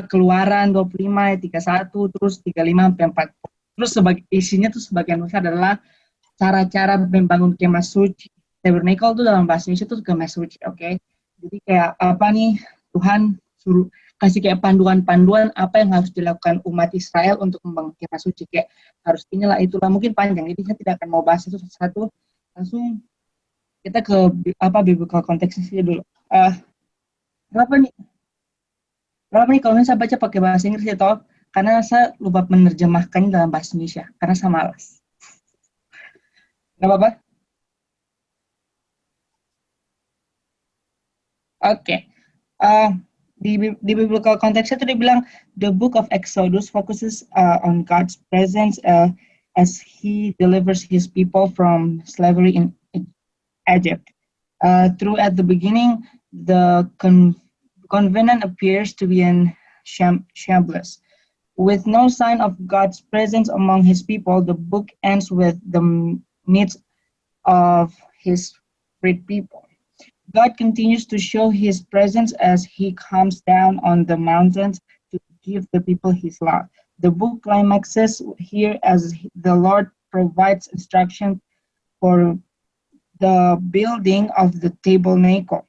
Keluaran 25 ayat 31 terus 35 sampai 40. Terus isinya tuh sebagian besar adalah cara-cara membangun kemah suci. Tabernacle tuh dalam bahasa Indonesia tuh kemah suci, oke? Jadi kayak Tuhan suruh kasih kayak panduan-panduan apa yang harus dilakukan umat Israel untuk membangun kemah suci, kayak harus inilah itulah, mungkin panjang, jadi saya tidak akan mau bahas itu satu-satu, langsung kita ke biblical konteksnya dulu. Berapa nih kalau saya baca pakai bahasa Inggris ya toh, karena saya lupa menerjemahkannya dalam bahasa Indonesia karena saya malas. Gak apa-apa? Oke. Di biblical konteksnya itu dia bilang the book of Exodus focuses on God's presence as he delivers his people from slavery in Egypt. Through at the beginning, the covenant appears to be in shambles. With no sign of God's presence among his people, the book ends with the needs of his freed people. God continues to show his presence as he comes down on the mountains to give the people his law. The book climaxes here as the Lord provides instruction for the building of the tabernacle,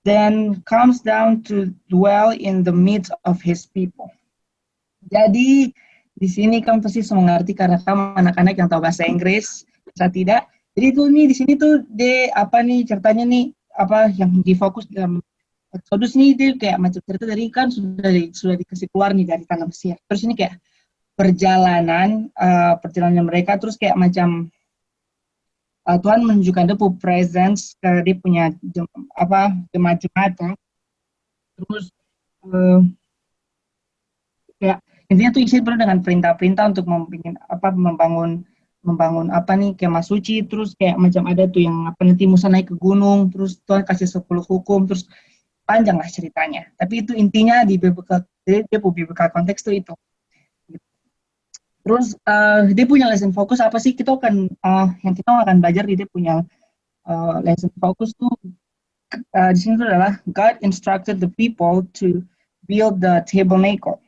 then comes down to dwell in the midst of his people. Jadi di sini kamu pasti mengerti karena kamu anak-anak yang tahu bahasa Inggris, saya tidak. Jadi tuh nih di sini tuh ceritanya nih yang difokus dalam Exodus nih, dia kayak macam cerita dari kan sudah dikasih keluar nih dari tanah Mesir. Terus ini kayak perjalanan mereka, terus kayak macam Tuhan menunjukkan dia punya presence ke dia punya jemaat. Terus kayak intinya tuh isi penuh dengan perintah-perintah untuk membangun kemah suci. Terus kayak macam ada tuh yang nanti Musa naik ke gunung, terus Tuhan kasih 10 hukum, terus panjang lah ceritanya. Tapi itu intinya di biblical konteks tuh itu. Terus dia punya lesson fokus apa sih? Kita akan belajar dia punya lesson fokus tuh di sini tuh adalah God instructed the people to build the tabernacle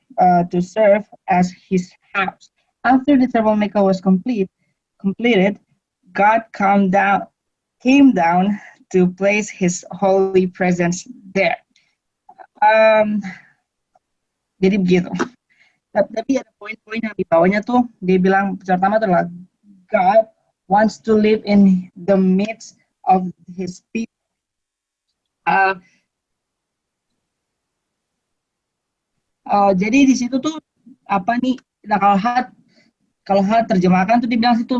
to serve as his house. After the tabernacle was completed, God came down to place his holy presence there. Jadi begitu. Tapi ada poin-poin yang di bawahnya tuh, dia bilang pertama adalah God wants to live in the midst of his people. Jadi di situ tuh kalau hal terjemahkan tuh dibilang situ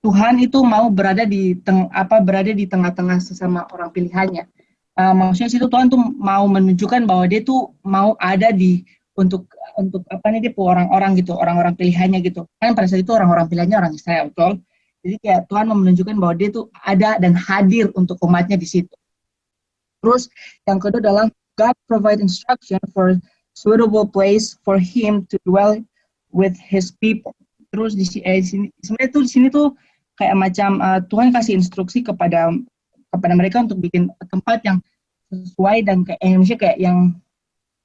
Tuhan itu mau berada di tengah-tengah sesama orang pilihannya. Maksudnya situ Tuhan tuh mau menunjukkan bahwa dia tuh mau ada untuk dia orang-orang gitu, orang-orang pilihannya gitu. Kan pada saat itu orang-orang pilihannya orang Israel, betul? Jadi kayak Tuhan mau menunjukkan bahwa dia tuh ada dan hadir untuk umatnya di situ. Terus yang kedua adalah God provide instruction for suitable place for him to dwell with his people. Terus di sini tuh kayak macam Tuhan kasih instruksi kepada mereka untuk bikin tempat yang sesuai dan kayak Indonesia kayak yang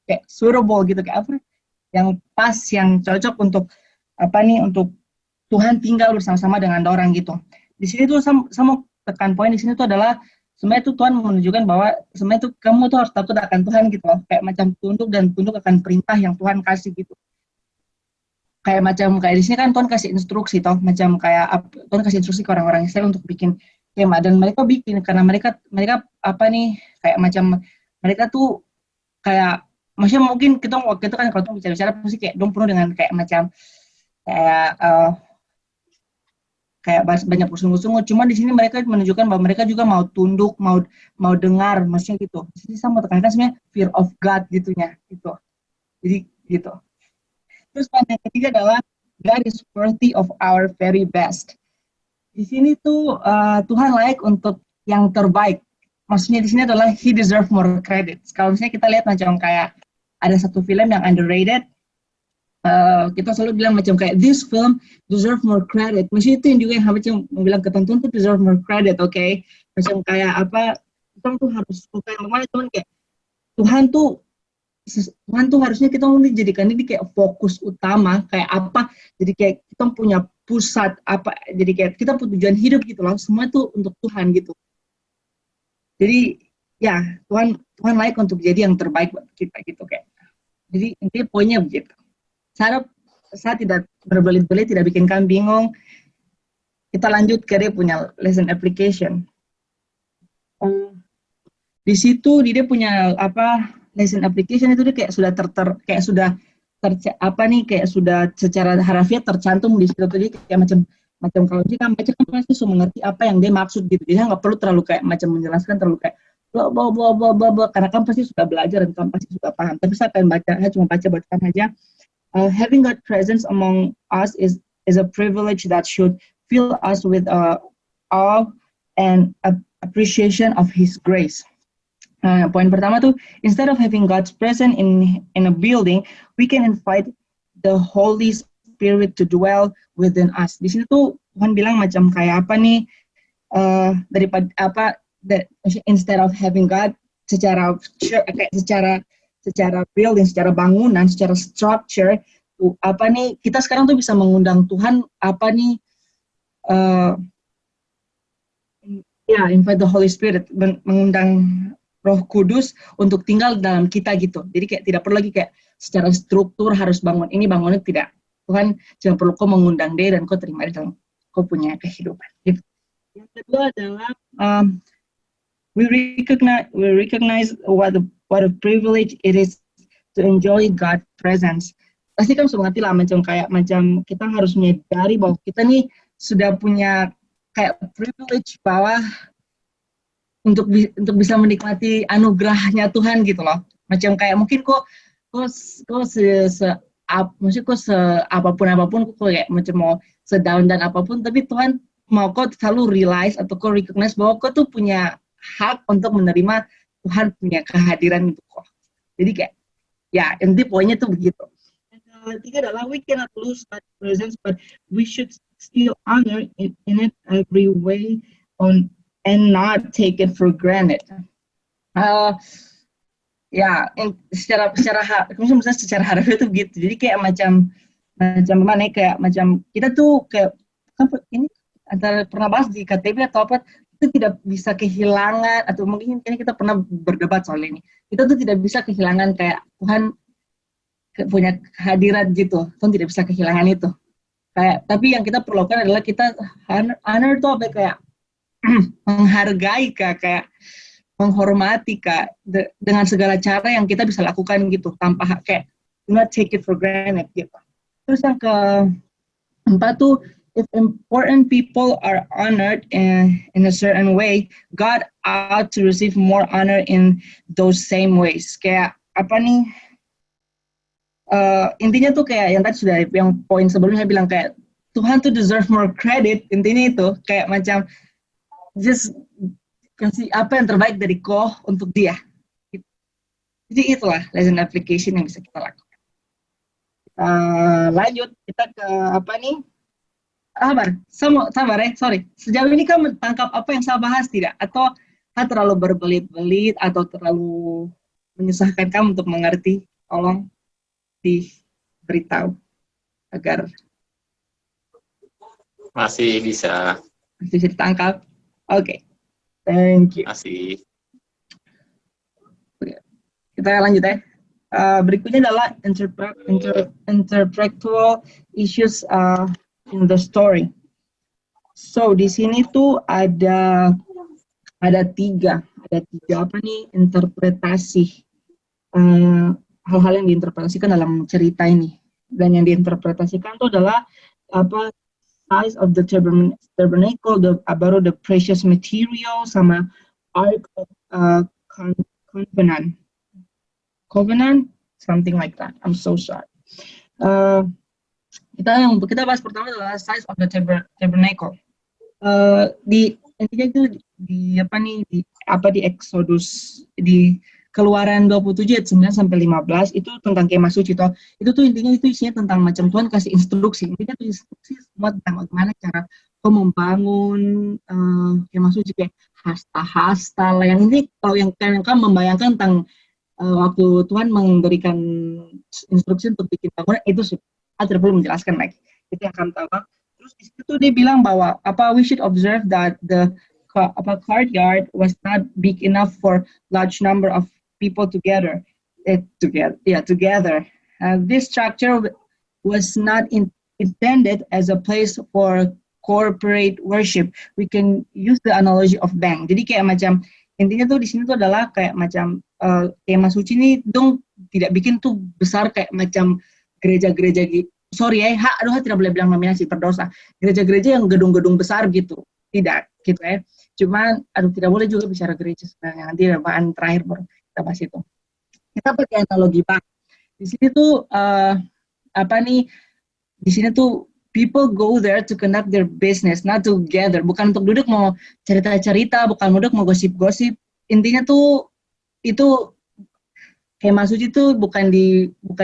kayak suitable gitu, kayak yang pas, yang cocok untuk untuk Tuhan tinggal bersama-sama dengan orang gitu. Di sini tuh sama tekan poin di sini tuh adalah sebenarnya tuh Tuhan menunjukkan bahwa sebenarnya tuh kamu tuh harus takut akan Tuhan gitu loh, kayak macam tunduk akan perintah yang Tuhan kasih gitu. Kayak di sini kan Tuhan kasih instruksi toh, macam kayak Tuhan kasih instruksi ke orang-orang Israel untuk bikin kemah, dan mereka bikin karena mereka kayak macam mereka tuh kayak maksudnya mungkin kita waktu itu kan kalau bicara pasti kayak dong penuh dengan kayak macam kayak banyak bersungguh-sungguh. Cuma di sini mereka menunjukkan bahwa mereka juga mau tunduk, mau dengar, maksudnya gitu. Di sini sama tekankan sebenarnya fear of God gitunya gitu. Jadi gitu. Terus yang ketiga adalah God is worthy of our very best. Di sini tuh Tuhan layak untuk yang terbaik. Maksudnya di sini adalah He deserve more credit. Kalau misalnya kita lihat macam kayak ada satu film yang underrated, kita selalu bilang macam kayak this film deserve more credit. Maksudnya itu yang juga yang macam bilang ketentuan tuh deserve more credit, okay? Macam kayak kita tuh harus suka yang mana, cuman kayak Tuhan tuh harusnya kita menjadikan ini kayak fokus utama, kayak apa, jadi kayak kita punya pusat apa, jadi kayak kita punya tujuan hidup gitu loh, semua tuh untuk Tuhan gitu. Jadi ya Tuhan Tuhan layak untuk jadi yang terbaik buat kita gitu kayak. Jadi intinya poinnya begitu. Saya tidak berbelit-belit, tidak bikin kalian bingung. Kita lanjut ke dia punya lesson application. Di situ dia punya apa lesson application itu dia kayak sudah apa nih kayak sudah secara harafiah tercantum di situ. Jadi kayak macam kalau dia kan baca kan pasti sudah mengerti apa yang dia maksud gitu. Jadi nggak perlu terlalu kayak macam menjelaskan terlalu kayak bla bla bla bla bla bla, karena kan pasti sudah belajar dan kan pasti sudah paham. Tapi saya akan baca, saya cuma bacakan aja. Having God presence among us is a privilege that should fill us with awe and appreciation of His grace. Poin pertama tuh, instead of having God's presence in a building, we can invite the Holy Spirit to dwell within us. Di sini tuh Tuhan bilang macam kayak apa nih, daripada apa, instead of having God secara building, secara bangunan, secara structure, tuh apa nih, kita sekarang tuh bisa mengundang Tuhan apa nih, invite the Holy Spirit, mengundang Roh Kudus untuk tinggal dalam kita gitu. Jadi kayak tidak perlu lagi kayak secara struktur harus bangun ini bangun itu, tidak. Tuhan cuma perlu kau mengundang dia dan kau terima di dalam kau punya kehidupan. Gitu. Yang kedua adalah we recognize what a privilege it is to enjoy God's presence. Pasti kan sudah ngerti lah macam kita harus menyadari bahwa kita nih sudah punya kayak privilege bahwa untuk bisa menikmati anugerahnya Tuhan gitu loh. Macam kayak mungkin kok apapun kok kayak macam mau sedown dan apapun, tapi Tuhan mau kau selalu realize atau kau recognize bahwa kau tuh punya hak untuk menerima Tuhan punya kehadiran itu kok. Jadi kayak ya inti poinnya tuh begitu. Yang ketiga adalah we cannot lose that presence, but we should still honor it in it every way and not take it for granted. Secara harfiah itu begitu. Jadi kayak macam mana kayak macam kita tuh kayak ini antara pernah bahas di KTB atau apa, itu tidak bisa kehilangan, atau mungkin kita pernah berdebat soal ini. Kita tuh tidak bisa kehilangan kayak Tuhan punya kehadiran gitu. Tuhan tidak bisa kehilangan itu. Kayak tapi yang kita perlukan adalah kita honor tuh apa kayak menghargai kayak menghormati dengan segala cara yang kita bisa lakukan gitu, tanpa kayak do not take it for granted gitu. Terus yang keempat tuh, if important people are honored in a certain way, God ought to receive more honor in those same ways. Kayak apa nih, intinya tuh kayak yang tadi sudah yang poin sebelumnya saya bilang kayak Tuhan tuh deserve more credit, intinya itu kayak macam just kasih apa yang terbaik dari kau untuk dia. Jadi itulah lesson application yang bisa kita lakukan. Lanjut kita ke apa nih? Sabar ya, sorry. Sejauh ini kamu tangkap apa yang saya bahas tidak? Atau terlalu berbelit-belit atau terlalu menyusahkan kamu untuk mengerti? Tolong diberitahu agar masih bisa ditangkap. Oke. Thank you. Masih. Kita lanjut ya. Berikutnya adalah interpretable issues in the story. So di sini tuh ada tiga apa nih interpretasi hal-hal yang diinterpretasikan dalam cerita ini. Dan yang diinterpretasikan itu adalah apa, size of the tabernacle, baru the precious material, sama ark of covenant, something like that. I'm so sorry. Kita bahas pertama adalah size of the tabernacle. Intinya itu di Exodus, di Keluaran 27 ayat 9 sampai 15 itu tentang kemah suci toh. Itu tuh intinya itu isinya tentang macam Tuhan kasih instruksi. Intinya tuh instruksi semua tentang bagaimana cara membangun kemah suci, kayak hasta lah. Yang ini kalau yang kan membayangkan tentang waktu Tuhan memberikan instruksi untuk bikin bangunan itu tidak perlu menjelaskan lagi, itu yang kami tahu. Terus di situ dia bilang bahwa we should observe that the courtyard was not big enough for large number of people together. This structure was not intended as a place for corporate worship. We can use the analogy of bank. Jadi kayak macam intinya tuh di sini tuh adalah kayak macam kemah suci ini dong tidak bikin tuh besar kayak macam gereja-gereja gitu. Sorry ya, tidak boleh bilang nominasi berdosa. Gereja-gereja yang gedung-gedung besar gitu, tidak gitu ya. Cuman, tidak boleh juga bicara gereja sebenarnya. Nanti bahan terakhir baru kita bahas itu. Kita pakai analogi bank. Di sini tuh di sini tuh people go there to conduct their business, not together. Bukan untuk duduk mau cerita-cerita, bukan duduk mau gosip-gosip. Intinya tuh itu kemah suci itu bukan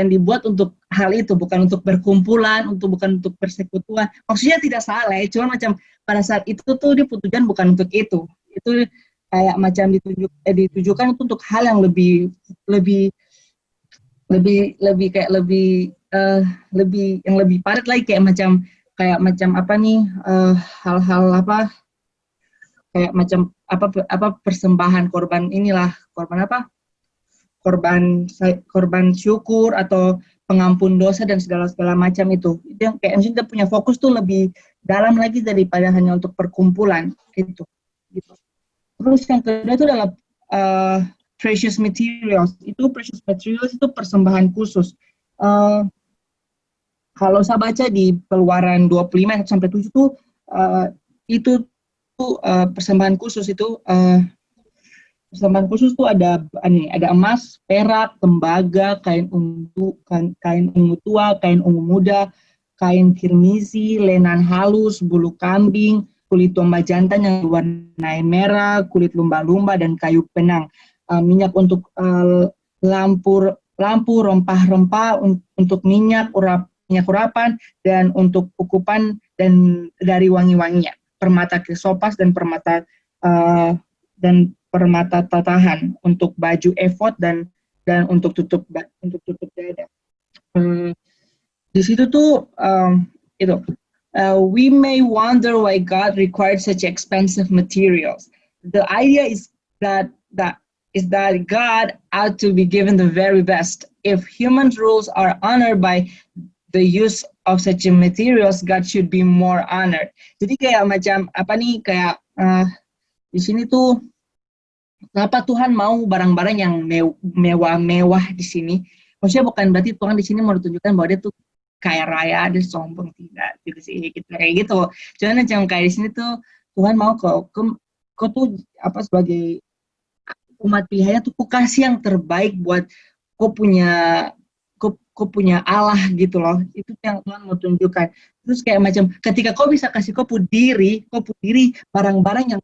dibuat untuk hal itu, bukan untuk berkumpulan, bukan untuk persekutuan. Maksudnya tidak salah ya, cuma macam pada saat itu tuh dia tujuan bukan untuk itu. Itu kayak macam ditujukan untuk hal yang lebih padat lagi, kayak macam hal-hal kayak macam persembahan korban korban syukur atau pengampun dosa dan segala macam itu. Yang kayak kita punya fokus tuh lebih dalam lagi daripada hanya untuk perkumpulan gitu. Terus yang kedua itu adalah precious materials. Precious materials itu persembahan khusus. Kalau saya baca di Keluaran 25 sampai 7 tuh itu tuh persembahan khusus itu persembahan khusus tuh ada emas, perak, tembaga, kain ungu tua, kain ungu muda, kain kirmizi, lenan halus, bulu kambing, kulit domba jantan yang diwarnai merah, kulit lumba-lumba dan kayu penang, minyak untuk lampu rempah-rempah, untuk minyak urapan dan untuk ukupan dan dari wangi-wanginya, permata krisopas dan permata tatahan, untuk baju efod dan untuk tutup dada. Di situ tuh we may wonder why God required such expensive materials. The idea is that God ought to be given the very best. If human rules are honored by the use of such materials, God should be more honored. Jadi kayak macam di sini tuh kenapa Tuhan mau barang-barang yang mewah-mewah di sini? Maksudnya bukan berarti Tuhan di sini mau tunjukkan bahwa dia tuh kaya raya, dia sombong, tidak gitu sih, kayak gitu. Cuman macam kayak di sini tuh Tuhan mau kau tuh sebagai umat pilihannya tuh kau kasih yang terbaik buat kau punya Allah gitu loh. Itu yang Tuhan mau tunjukkan. Terus kayak macam ketika kau bisa kasih kau diri barang-barang yang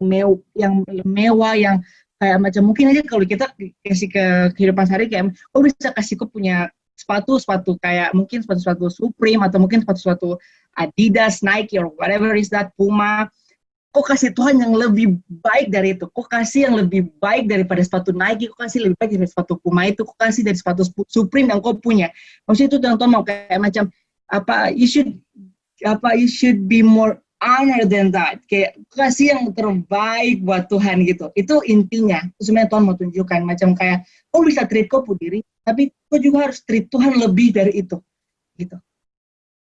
mewah, yang kayak macam mungkin aja kalau kita kasih ke kehidupan sehari, kayak kau bisa kasih kau punya sepatu kayak mungkin sepatu Supreme atau mungkin sepatu Adidas, Nike or whatever is that, Puma. Kau kasih Tuhan yang lebih baik dari itu. Kau kasih yang lebih baik daripada sepatu Nike, kau kasih lebih baik dari sepatu Puma itu, kau kasih dari sepatu Supreme yang kau punya. Maksudnya itu Tuhan mau kayak macam you should be more honor than that. Kayak kasih yang terbaik buat Tuhan gitu. Itu intinya. Itu sebenarnya Tuhan mau tunjukkan. Macam kayak kau bisa treat kau diri, tapi kau juga harus treat Tuhan lebih dari itu. Gitu.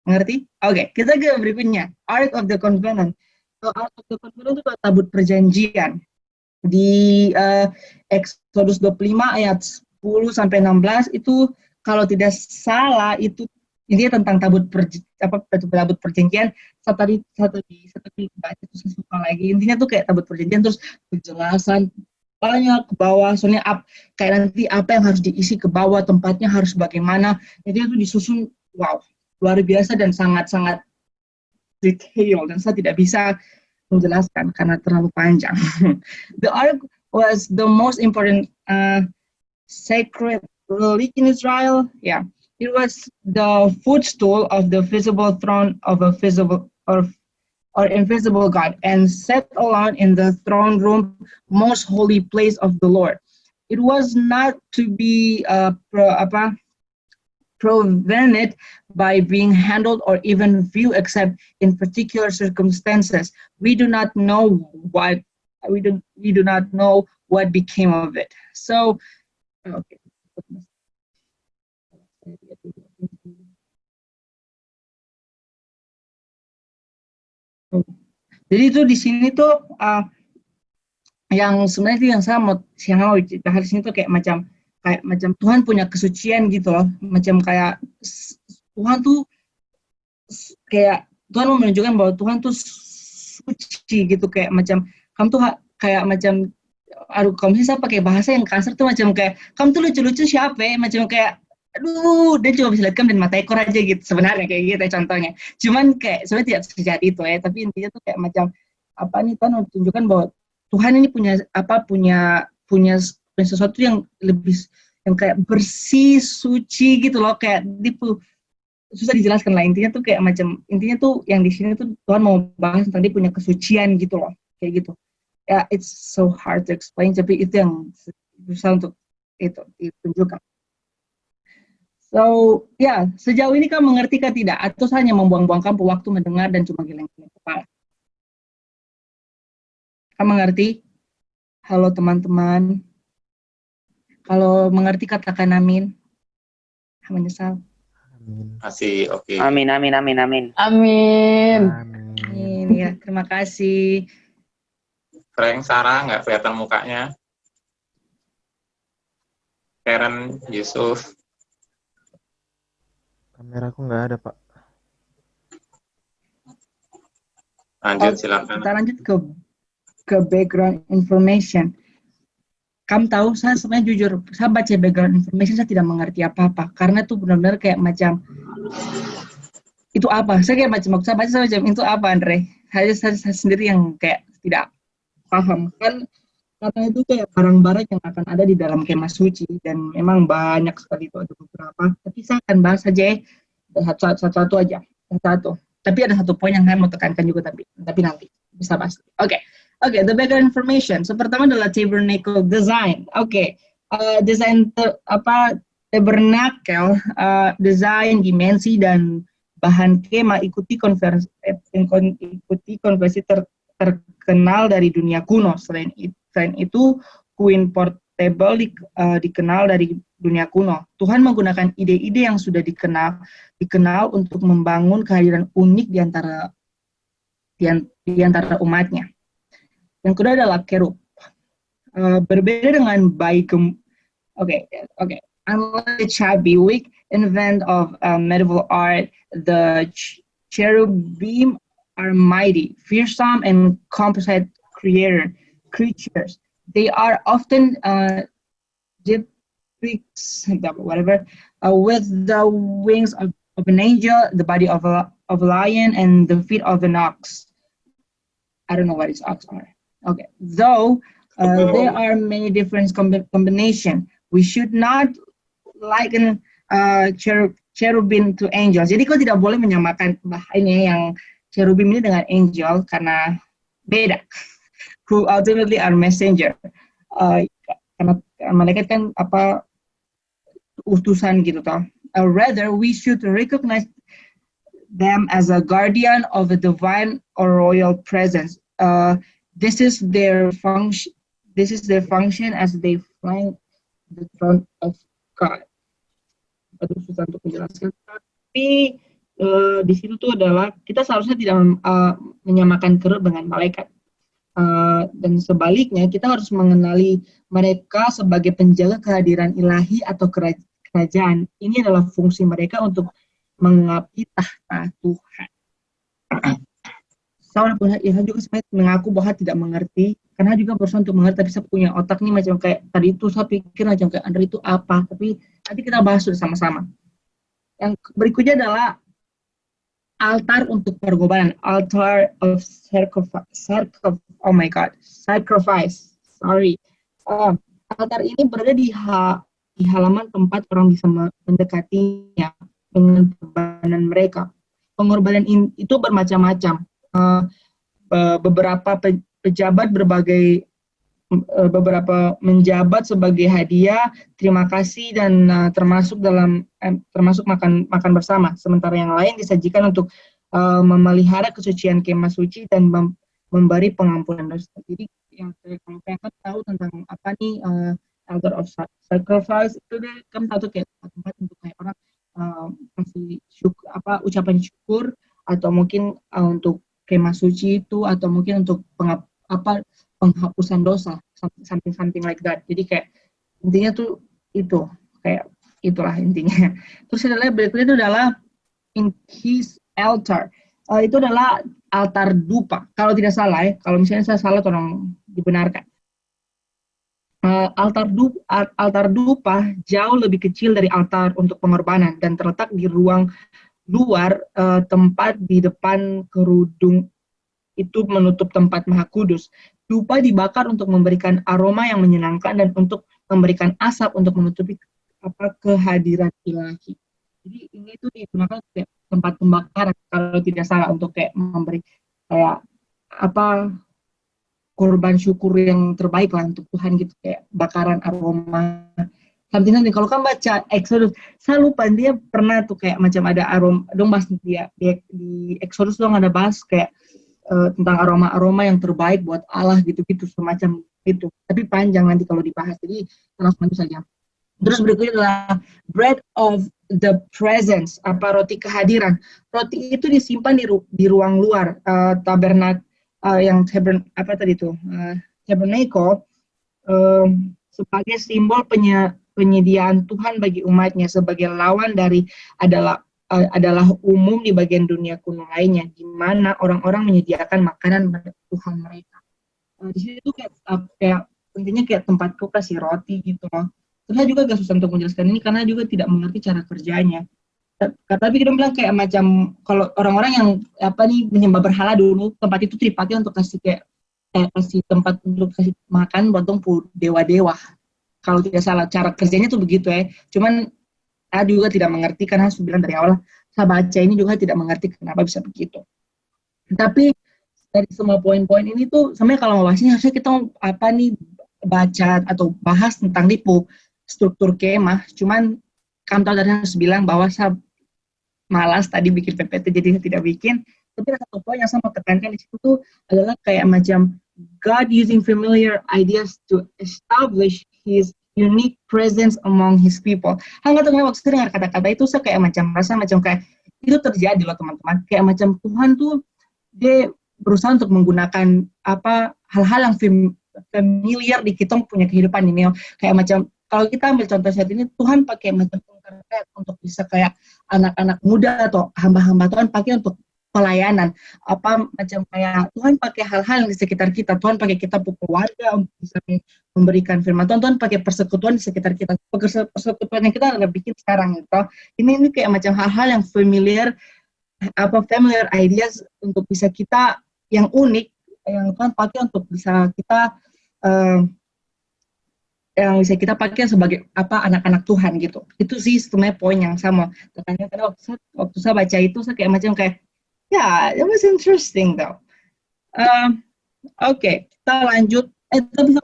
Mengerti? Oke, kita ke berikutnya. Ark of the Covenant. Ark of the Covenant itu tabut perjanjian. Di Exodus 25 ayat 10 sampai 16 itu kalau tidak salah itu intinya tentang tabut perjanjian. Satu baca itu saya suka lagi. Intinya tuh kayak tabut perjanjian, terus penjelasan banyak ke bawah. Soalnya kayak nanti apa yang harus diisi ke bawah, tempatnya harus bagaimana. Jadi itu disusun, wow, luar biasa dan sangat-sangat detail. Dan saya tidak bisa menjelaskan karena terlalu panjang. The Ark was the most important sacred relic in Israel. Yeah. It was the footstool of the visible throne of a visible or invisible God, and set alone in the throne room, most holy place of the Lord. it was not to be prevented by being handled or even viewed except in particular circumstances. We do not know what became of it. So, okay. Jadi itu di sini tuh yang sebenarnya itu yang saya mau bahas di sini tuh kayak macam Tuhan punya kesucian gitu loh, macam kayak Tuhan tuh kayak Tuhan mau menunjukkan bahwa Tuhan tuh suci gitu, kayak macam kamu tuh kayak macam kalau misalnya saya pakai bahasa yang kasar tuh macam kayak kamu tuh lucu-lucu siapa ya, macam kayak aduh dia cuma bisa lihat kamu dan mata ekor aja gitu sebenarnya kayak gitu contohnya. Cuman kayak sebenarnya tidak sejati itu ya, tapi intinya tuh kayak macam apa nih Tuhan menunjukkan bahwa Tuhan ini punya sesuatu yang lebih yang kayak bersih, suci gitu loh, kayak susah dijelaskan lah, intinya tuh kayak macam intinya tuh yang di sini tuh Tuhan mau bahas tentang dia punya kesucian gitu loh, kayak gitu. Ya, it's so hard to explain, tapi itu yang susah untuk itu ditunjukkan. So, ya, sejauh ini kamu mengerti kah tidak? Atau hanya membuang-buangkan waktu mendengar dan cuma geleng-geleng kepala? Kamu mengerti? Halo teman-teman. Kalau mengerti katakan amin. Menyesal. Masih oke. Amin, amin, amin, amin. Amin. Amin. Ya, terima kasih. Frank, Sarah, nggak kelihatan mukanya. Karen, Yusuf. Kameraku nggak ada, Pak. Lanjut, silakan. Kita lanjut ke background information. Kamu tahu, saya sebenarnya jujur, saya baca background information, saya tidak mengerti apa-apa. Karena itu benar-benar kayak macam, itu apa? Saya kayak macam, saya baca itu apa, Andre? Saya sendiri yang kayak tidak paham. Kan karena itu kayak barang-barang yang akan ada di dalam kemah suci. Dan memang banyak sekali itu, ada beberapa. Tapi saya akan bahas saja satu-satu aja. Satu. Tapi ada satu poin yang saya mau tekankan juga, tapi nanti bisa bahas. Oke. Okay, the background information. So, pertama adalah tabernacle design. Oke, desain tabernacle, desain, dimensi dan bahan kemah ikuti konversi terkenal dari dunia kuno. Selain itu, Queen Portable dikenal dari dunia kuno. Tuhan menggunakan ide-ide yang sudah dikenal untuk membangun kehadiran unik di antara umatnya. Yang kedua adalah kerub. Berbeda dengan bayi unlike the chubby weak invent of medieval art, the cherubim are mighty, fearsome, and composite creatures. They are often depicts, with the wings of an angel, the body of a lion, and the feet of an ox. I don't know what these ox are. Okay, though there are many different combinations, we should not liken cherubim to angels. Jadi kau tidak boleh menyamakan ini yang cherubim ini dengan angel karena beda. Who ultimately are messenger. Karena malaikat kan utusan gitu toh. Rather, we should recognize them as a guardian of a divine or royal presence. This is their function. As they flank the throne of God. Aduh, susah untuk menjelaskan. Tapi di situ tuh adalah kita seharusnya tidak menyamakan kerub dengan malaikat. Dan sebaliknya kita harus mengenali mereka sebagai penjaga kehadiran ilahi atau kerajaan. Ini adalah fungsi mereka untuk mengabdi tahta Tuhan. Saya juga sebenarnya mengaku bahwa tidak mengerti, karena juga berusaha untuk mengerti, tapi saya punya otak nih macam kayak tadi itu saya pikir macam kayak Andre itu apa, tapi nanti kita bahas sama-sama. Yang berikutnya adalah altar untuk pengorbanan, altar of sacrifice. Altar ini berada di halaman tempat orang bisa mendekatinya dengan pengorbanan mereka. Pengorbanan itu bermacam-macam. Beberapa pejabat berbagai beberapa menjabat sebagai hadiah, terima kasih dan termasuk makan bersama. Sementara yang lain disajikan untuk memelihara kesucian kemah suci dan memberi pengampunan dosa. Jadi yang kalau pengen tahu tentang apa nih altar of sacrifice itu deh, kan tahu tuh kayak tempat untuk kayak orang kasih ucapan syukur, atau mungkin untuk kemah suci itu, atau mungkin untuk penghapusan dosa, something like that. Jadi kayak intinya tuh itu kayak itulah intinya. Terus adalah berikutnya itu adalah in his altar. Itu adalah altar dupa. Kalau tidak salah ya, kalau misalnya saya salah tolong dibenarkan. Altar dupa jauh lebih kecil dari altar untuk pengorbanan dan terletak di ruang luar tempat di depan kerudung itu menutup tempat Maha Kudus. Dupa dibakar untuk memberikan aroma yang menyenangkan dan untuk memberikan asap untuk menutupi kehadiran ilahi. Jadi ini tuh digunakan kayak tempat pembakaran kalau tidak salah, untuk kayak memberi kayak korban syukur yang terbaik lah untuk Tuhan gitu, kayak bakaran aroma. Something kalau kan baca Exodus, saya lupa dia pernah tuh kayak macam ada aroma, dong bahas dia di Exodus dong ada bahas kayak tentang aroma-aroma yang terbaik buat Allah gitu-gitu semacam itu. Tapi panjang nanti kalau dibahas, jadi langsung lanjut saja. Terus berikutnya adalah bread of the presence, roti kehadiran. Roti itu disimpan di ruang luar yang tabernacle sebagai simbol penyediaan Tuhan bagi umatnya, sebagai lawan dari adalah umum di bagian dunia kuno lainnya, di mana orang-orang menyediakan makanan Tuhan mereka. Di situ kayak intinya kayak tempat kasih roti gitu loh. Saya juga agak susah untuk menjelaskan ini karena juga tidak mengerti cara kerjanya. Tapi kita bilang kayak macam kalau orang-orang yang menyembah berhala dulu, tempat itu dipakai untuk kasih kasih tempat untuk kasih makan buat dewa-dewa. Kalau tidak salah cara kerjanya tuh begitu ya. Cuman saya juga tidak mengerti karena harus bilang dari awal, saya baca ini juga tidak mengerti kenapa bisa begitu. Tapi dari semua poin-poin ini tuh sebenarnya kalau mau bahasnya harusnya kita baca atau bahas tentang struktur kemah. Cuman kantor tadi harus bilang bahwa saya malas tadi bikin PPT jadi saya tidak bikin. Tapi ada satu poin yang saya mau tekankan di situ tuh adalah kayak macam God using familiar ideas to establish His unique presence among His people. Nggak tahu waktu dengar kata-kata itu saya kayak macam rasa macam kayak itu terjadi loh teman-teman. Kayak macam Tuhan tuh dia berusaha untuk menggunakan hal-hal yang familiar di kita punya kehidupan ini. Kayak macam kalau kita ambil contoh saat ini, Tuhan pakai macam internet untuk bisa kayak anak-anak muda atau hamba-hamba Tuhan pakai untuk pelayanan. Macam kayak Tuhan pakai hal-hal di sekitar kita. Tuhan pakai kita keluarga untuk bisa memberikan firman Tuhan. Tuhan pakai persekutuan di sekitar kita. Persekutuan yang kita ada bikin sekarang gitu. Ini kayak macam hal-hal yang familiar ideas untuk bisa kita yang unik yang Tuhan pakai untuk bisa kita yang bisa kita pakai sebagai anak-anak Tuhan gitu. Itu sih sebenarnya poin yang sama. Makanya karena waktu saya baca itu saya kayak macam it was interesting though. Oke, kita lanjut. Tapi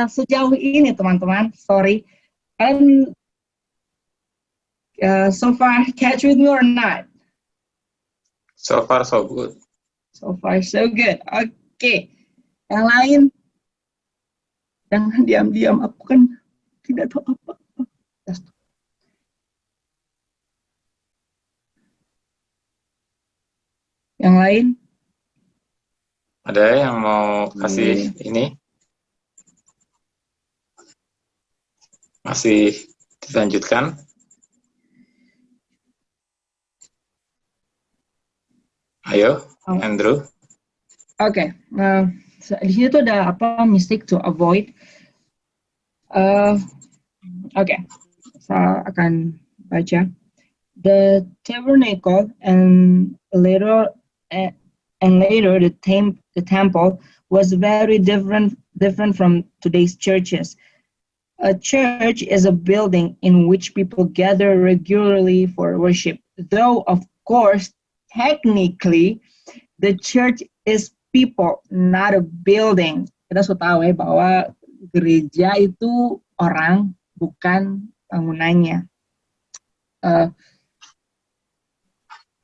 sejauh ini teman-teman, sorry, and so far catch with me or not? So far so good. So far so good. Oke. Yang lain jangan diam-diam, aku kan tidak tahu apa-apa. Yang lain? Ada yang mau kasih ini? Masih dilanjutkan? Ayo, Andrew. Oke. Di sini tuh ada mistake to avoid. Oke, saya akan baca. The tabernacle and later the temple was very different from today's churches. A church is a building in which people gather regularly for worship. Though, of course, technically, the church is people, not a building. kita sudah tahu ya bahwa gereja itu orang, bukan bangunannya.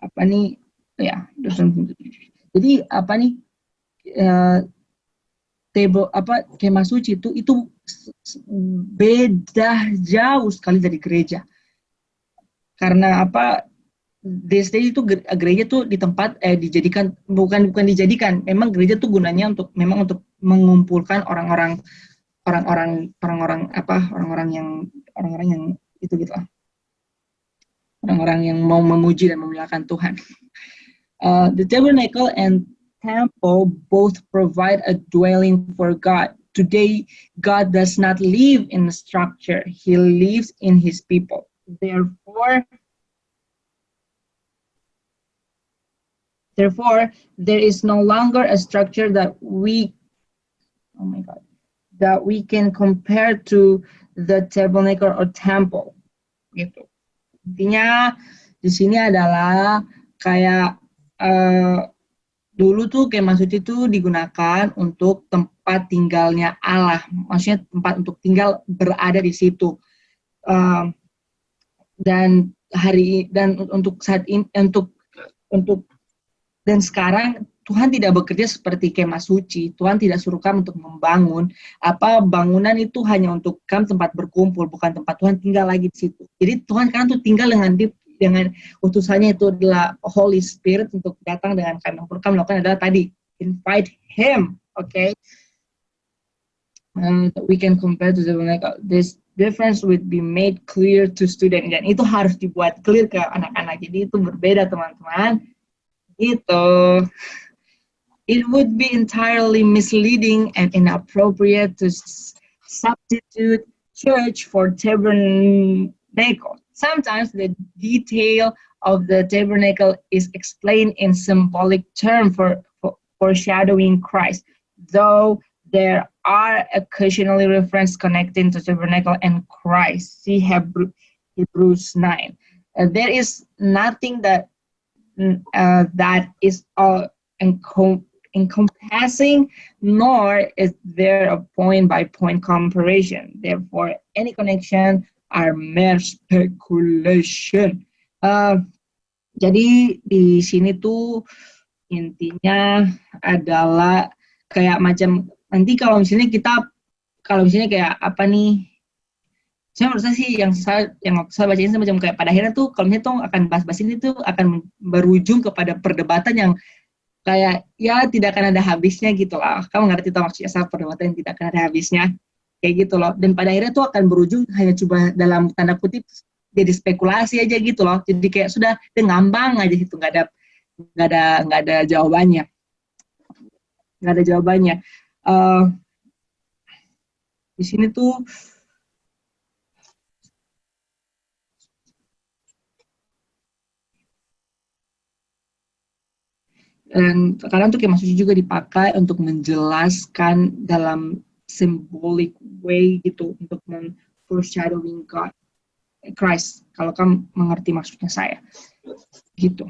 Apa nih ya? Jadi apa nih? Kemah suci itu beda jauh sekali dari gereja. Karena apa? Destinasi itu gereja tuh di tempat dijadikan bukan dijadikan, memang gereja tuh gunanya untuk mengumpulkan orang-orang yang itu gitu lah, orang-orang yang mau memuji dan memuliakan Tuhan. The tabernacle and temple both provide a dwelling for God. Today, God does not live in a structure; He lives in His people. Therefore, there is no longer a structure that we can compare to the tabernacle or temple. Gitu. Intinya di sini adalah kayak dulu tuh kemah suci itu digunakan untuk tempat tinggalnya Allah, maksudnya tempat untuk tinggal berada di situ. Dan untuk saat ini dan sekarang Tuhan tidak bekerja seperti kemah suci. Tuhan tidak suruh kami untuk membangun bangunan itu hanya untuk kami tempat berkumpul, bukan tempat Tuhan tinggal lagi di situ. Jadi Tuhan sekarang tuh tinggal dengan utusannya itu adalah Holy Spirit untuk datang dengan kami. Yang perlu kami lakukan adalah tadi invite Him, okay? We can compare to the this difference would be made clear to student, dan itu harus dibuat clear ke anak-anak. Jadi itu berbeda teman-teman. Itu it would be entirely misleading and inappropriate to substitute church for tabernacle. Sometimes the detail of the tabernacle is explained in symbolic term for foreshadowing Christ, though there are occasionally references connecting to tabernacle and Christ. See Hebrews 9. There is nothing that is all encompassing, nor is there a point-by-point comparison. Therefore, any connection are mere speculation. Jadi di sini tuh intinya adalah kayak macam nanti kalau misalnya kayak apa nih? Saya menurut saya sih yang saya bacain semacam kayak pada akhirnya tuh kalau misalnya tuh akan bahas-bahas ini tuh akan berujung kepada perdebatan yang kayak ya tidak akan ada habisnya gitu lah. Kamu ngerti tuh maksudnya saat perdebatan yang tidak akan ada habisnya kayak gitu loh. Dan pada akhirnya tuh akan berujung hanya coba dalam tanda kutip jadi spekulasi aja gitu loh. Jadi kayak sudah ngambang aja gitu, nggak ada jawabannya. Nggak ada jawabannya. Di sini tuh dan sekarang tuh kemah suci juga dipakai untuk menjelaskan dalam symbolic way gitu untuk foreshadowing God, Christ. Kalau kamu mengerti maksudnya saya, gitu.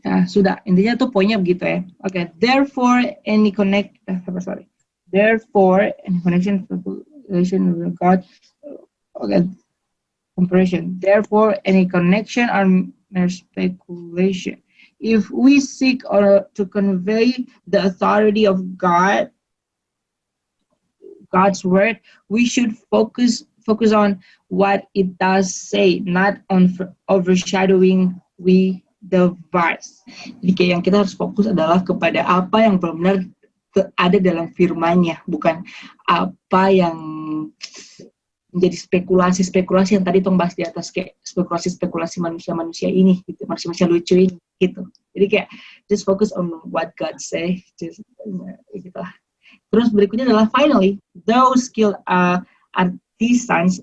Nah, sudah intinya tuh poinnya begitu ya. Okay. Therefore any connection with God. Okay. Comparison. Therefore any connection are mere speculation. If we seek to convey the authority of God's word, we should focus on what it does say, not on overshadowing the verse. Jadi kayak yang kita harus fokus adalah kepada apa yang benar-benar ada dalam firman-Nya, bukan apa yang menjadi spekulasi yang tadi Tong bahas di atas, kayak spekulasi manusia ini gitu, manusia lucu ini gitu. Jadi kayak just focus on what God say, just gitu lah. Terus berikutnya adalah finally those skilled artisans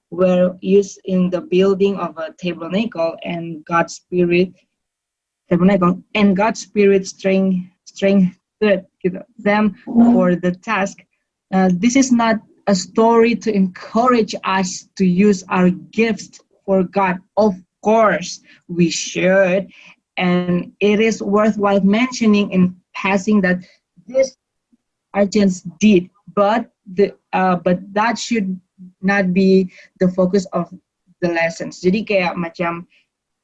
were used in the building of a tabernacle, and God's spirit strengthened them for the task. This is not a story to encourage us to use our gifts for God. Of course, we should, and it is worthwhile mentioning in passing that this agents did, but that should not be the focus of the lessons. Jadi kayak macam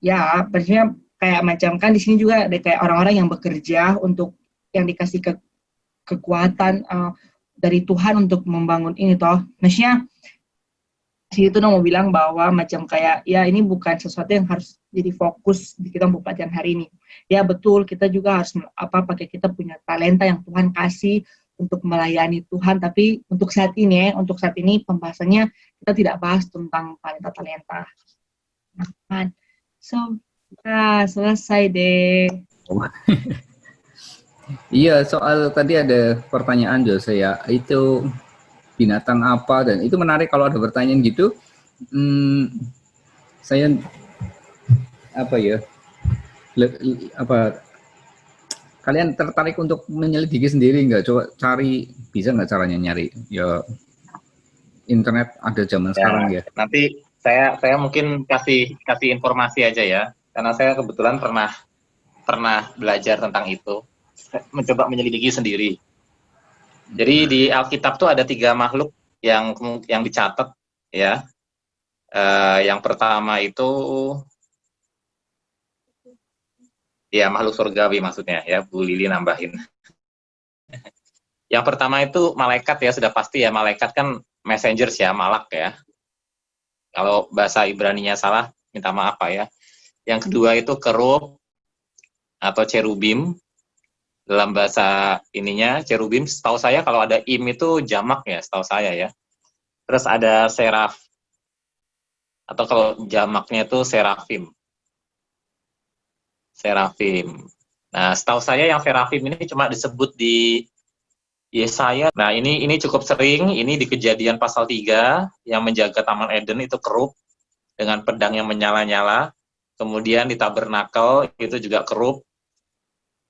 ya, maksudnya kayak macam kan di sini juga ada kayak orang-orang yang bekerja untuk yang dikasih kekuatan dari Tuhan untuk membangun ini toh. Maksudnya sini tuh mau bilang bahwa macam kayak ya ini bukan sesuatu yang harus jadi fokus di kita untuk pelajaran hari ini. Ya betul, kita juga harus pakai kita punya talenta yang Tuhan kasih untuk melayani Tuhan, tapi untuk saat ini pembahasannya kita tidak bahas tentang talenta-talenta. Nah, so selesai deh. Iya, soal tadi ada pertanyaan Jose ya, itu binatang apa, dan itu menarik kalau ada pertanyaan gitu. Saya kalian tertarik untuk menyelidiki sendiri nggak? Coba cari, bisa nggak caranya nyari? Ya internet ada zaman sekarang ya. Nanti saya mungkin kasih informasi aja ya, karena saya kebetulan pernah belajar tentang itu, mencoba menyelidiki sendiri. Jadi di Alkitab tuh ada 3 makhluk yang dicatat ya. Yang pertama itu ya makhluk surgawi maksudnya ya, Bu Lili nambahin. Yang pertama itu malaikat ya, sudah pasti ya, malaikat kan messengers ya, malak ya. Kalau bahasa Ibraninya salah, minta maaf Pak ya. Yang kedua itu kerub atau cherubim. Dalam bahasa ininya, cherubim, setahu saya kalau ada im itu jamak ya, setahu saya ya. Terus ada seraf, atau kalau jamaknya itu serafim. Serafim. Nah, setahu saya yang serafim ini cuma disebut di Yesaya. Nah, ini cukup sering, ini di Kejadian pasal 3, yang menjaga Taman Eden itu kerub, dengan pedang yang menyala-nyala. Kemudian di Tabernakel, itu juga kerub.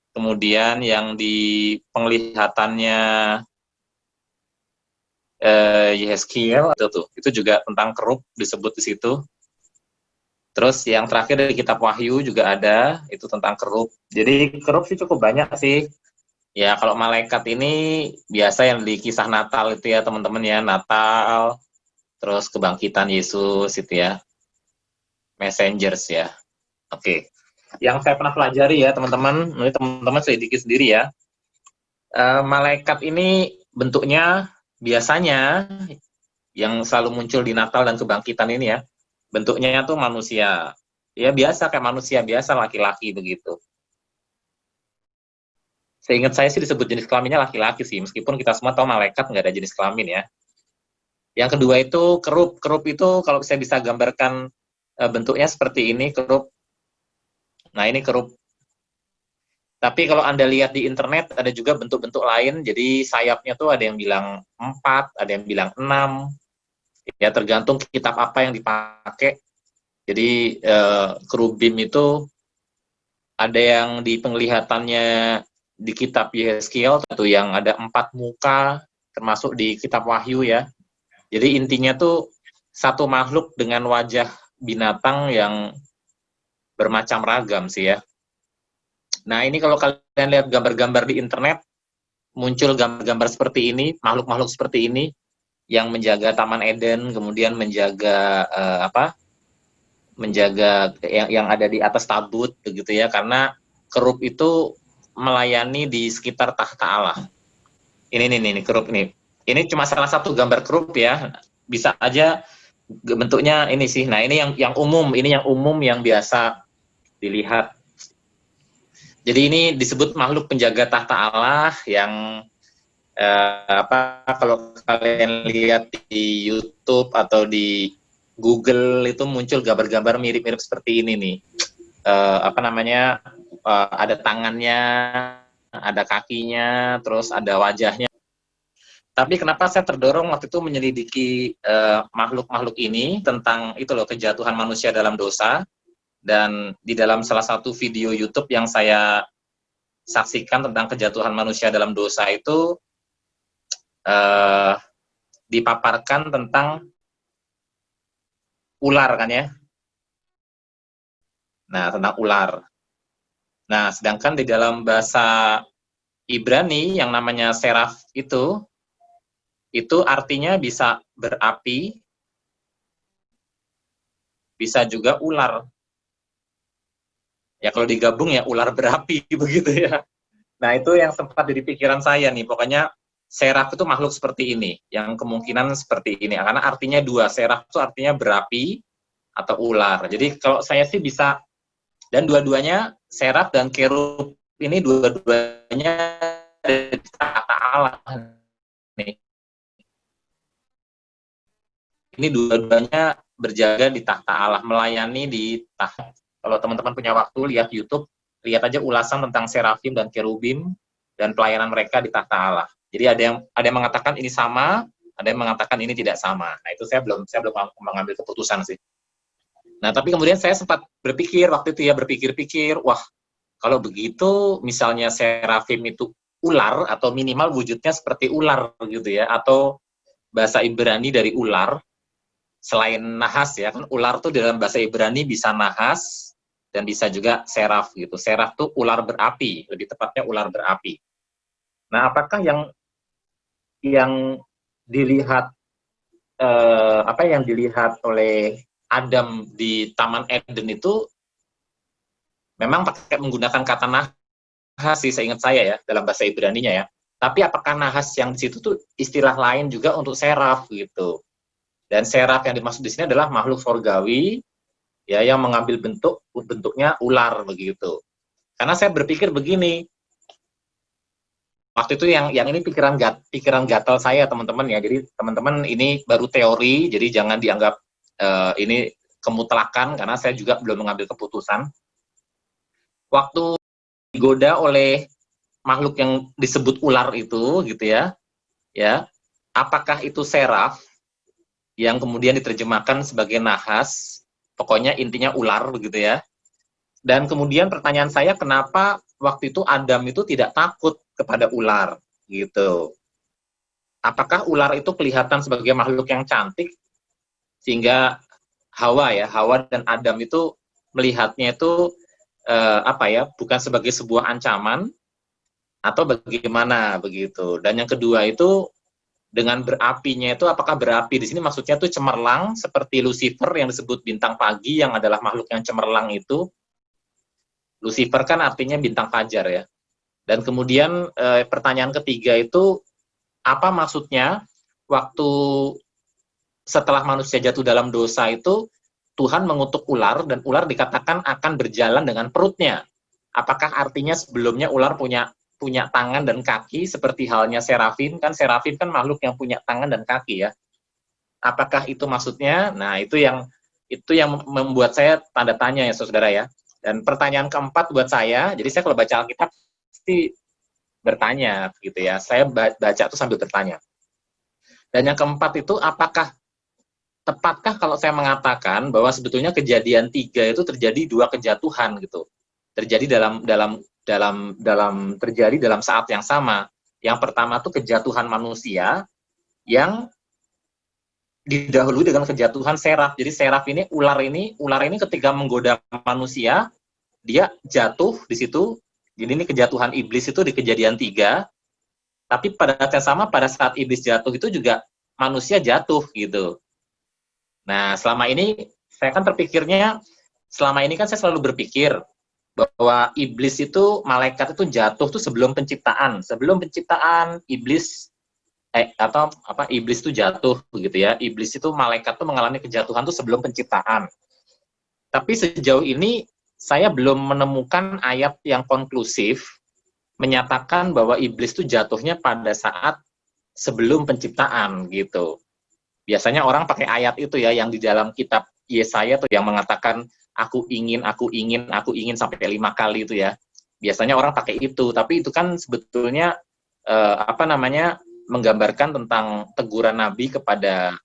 Kemudian yang di penglihatannya Yehezkiel itu juga tentang kerub disebut di situ. Terus yang terakhir dari kitab Wahyu juga ada, itu tentang kerub. Jadi kerub sih cukup banyak sih. Ya kalau malaikat ini biasa yang di kisah Natal itu ya teman-teman ya, Natal, terus kebangkitan Yesus itu ya, messengers ya. Oke. Yang saya pernah pelajari ya teman-teman, ini teman-teman selidiki sendiri ya. Malaikat ini bentuknya biasanya yang selalu muncul di Natal dan kebangkitan ini ya, bentuknya tuh manusia. Ya biasa kayak manusia biasa, laki-laki begitu. Seingat saya sih disebut jenis kelaminnya laki-laki sih, meskipun kita semua tahu malaikat nggak ada jenis kelamin ya. Yang kedua itu kerub. Kerub itu kalau saya bisa gambarkan bentuknya seperti ini, kerub. Nah ini kerub. Tapi kalau Anda lihat di internet ada juga bentuk-bentuk lain, jadi sayapnya tuh ada yang bilang 4, ada yang bilang 6, ya tergantung kitab apa yang dipakai. Jadi kerubim itu ada yang di penglihatannya di kitab Yehezkiel, tuh yang ada 4 muka, termasuk di kitab Wahyu ya. Jadi intinya tuh satu makhluk dengan wajah binatang yang bermacam ragam sih ya. Nah ini kalau kalian lihat gambar-gambar di internet, muncul gambar-gambar seperti ini, makhluk-makhluk seperti ini, yang menjaga Taman Eden, kemudian menjaga menjaga yang ada di atas tabut begitu ya, karena kerub itu melayani di sekitar tahta Allah. Ini kerub ini. Ini cuma salah satu gambar kerub ya. Bisa aja bentuknya ini sih. Nah, ini yang umum, yang biasa dilihat. Jadi ini disebut makhluk penjaga tahta Allah yang kalau kalian lihat di YouTube atau di Google itu muncul gambar-gambar mirip-mirip seperti ini nih. Ada tangannya, ada kakinya, terus ada wajahnya. Tapi kenapa saya terdorong waktu itu menyelidiki makhluk-makhluk ini tentang itu loh, kejatuhan manusia dalam dosa. Dan di dalam salah satu video YouTube yang saya saksikan tentang kejatuhan manusia dalam dosa itu dipaparkan tentang ular kan ya. Nah, tentang ular. Nah, sedangkan di dalam bahasa Ibrani yang namanya seraf itu artinya bisa berapi, bisa juga ular. Ya kalau digabung ya ular berapi begitu ya. Nah itu yang sempat jadi pikiran saya nih, pokoknya seraf itu makhluk seperti ini, yang kemungkinan seperti ini, karena artinya dua, seraf itu artinya berapi atau ular. Jadi kalau saya sih bisa, dan dua-duanya seraf dan kerub ini dua-duanya dari tahta Allah nih. Ini dua-duanya berjaga di tahta Allah, melayani di tahta. Kalau teman-teman punya waktu lihat YouTube, lihat aja ulasan tentang serafim dan kerubim dan pelayanan mereka di tahta Allah. Jadi ada yang mengatakan ini sama, ada yang mengatakan ini tidak sama. Nah itu saya belum mengambil keputusan sih. Nah tapi kemudian saya sempat berpikir waktu itu ya, berpikir-pikir, wah kalau begitu misalnya serafim itu ular atau minimal wujudnya seperti ular gitu ya, atau bahasa Ibrani dari ular, selain nahas ya, kan ular tuh dalam bahasa Ibrani bisa nahas dan bisa juga seraf gitu. Seraf tuh ular berapi, lebih tepatnya ular berapi. Nah, apakah yang dilihat yang dilihat oleh Adam di Taman Eden itu memang pakai menggunakan kata nahas sih, seingat saya ya, dalam bahasa Ibraninya ya. Tapi apakah nahas yang di situ tuh istilah lain juga untuk seraf gitu. Dan seraf yang dimaksud di sini adalah makhluk surgawi ya yang mengambil bentuknya ular begitu. Karena saya berpikir begini, waktu itu yang ini pikiran gatal saya teman-teman ya. Jadi teman-teman ini baru teori, jadi jangan dianggap ini kemutlakan karena saya juga belum mengambil keputusan. Waktu digoda oleh makhluk yang disebut ular itu gitu ya, apakah itu seraf yang kemudian diterjemahkan sebagai nahas, pokoknya intinya ular begitu ya. Dan kemudian pertanyaan saya, kenapa waktu itu Adam itu tidak takut kepada ular gitu? Apakah ular itu kelihatan sebagai makhluk yang cantik sehingga Hawa dan Adam itu melihatnya itu bukan sebagai sebuah ancaman atau bagaimana begitu? Dan yang kedua itu dengan berapinya itu, apakah berapi di sini maksudnya tuh cemerlang seperti Lucifer yang disebut bintang pagi yang adalah makhluk yang cemerlang itu. Lucifer kan artinya bintang fajar ya. Dan kemudian pertanyaan ketiga itu, apa maksudnya waktu setelah manusia jatuh dalam dosa itu Tuhan mengutuk ular dan ular dikatakan akan berjalan dengan perutnya. Apakah artinya sebelumnya ular punya tangan dan kaki seperti halnya serafim? Kan serafim kan makhluk yang punya tangan dan kaki ya. Apakah itu maksudnya? Nah, itu yang membuat saya tanda tanya ya saudara ya. Dan pertanyaan keempat buat saya, jadi saya kalau baca Alkitab pasti bertanya gitu ya. Saya baca itu sambil bertanya. Dan yang keempat itu, tepatkah kalau saya mengatakan bahwa sebetulnya kejadian 3 itu terjadi 2 kejatuhan gitu. Terjadi terjadi dalam saat yang sama. Yang pertama tuh kejatuhan manusia yang didahului dengan kejatuhan seraf. Jadi seraf ini, ular ini ketika menggoda manusia, dia jatuh di situ. Jadi ini kejatuhan iblis itu di kejadian 3. Tapi pada saat yang sama, pada saat iblis jatuh itu juga manusia jatuh gitu. Nah, selama ini saya kan terpikirnya, selama ini kan saya selalu berpikir bahwa iblis itu, malaikat itu jatuh tuh sebelum penciptaan. Sebelum penciptaan iblis iblis itu jatuh begitu ya. Iblis itu, malaikat tuh mengalami kejatuhan tuh sebelum penciptaan. Tapi sejauh ini saya belum menemukan ayat yang konklusif menyatakan bahwa iblis itu jatuhnya pada saat sebelum penciptaan gitu. Biasanya orang pakai ayat itu ya, yang di dalam kitab Yesaya tuh yang mengatakan aku ingin sampai 5 kali itu ya. Biasanya orang pakai itu, tapi itu kan sebetulnya menggambarkan tentang teguran Nabi kepada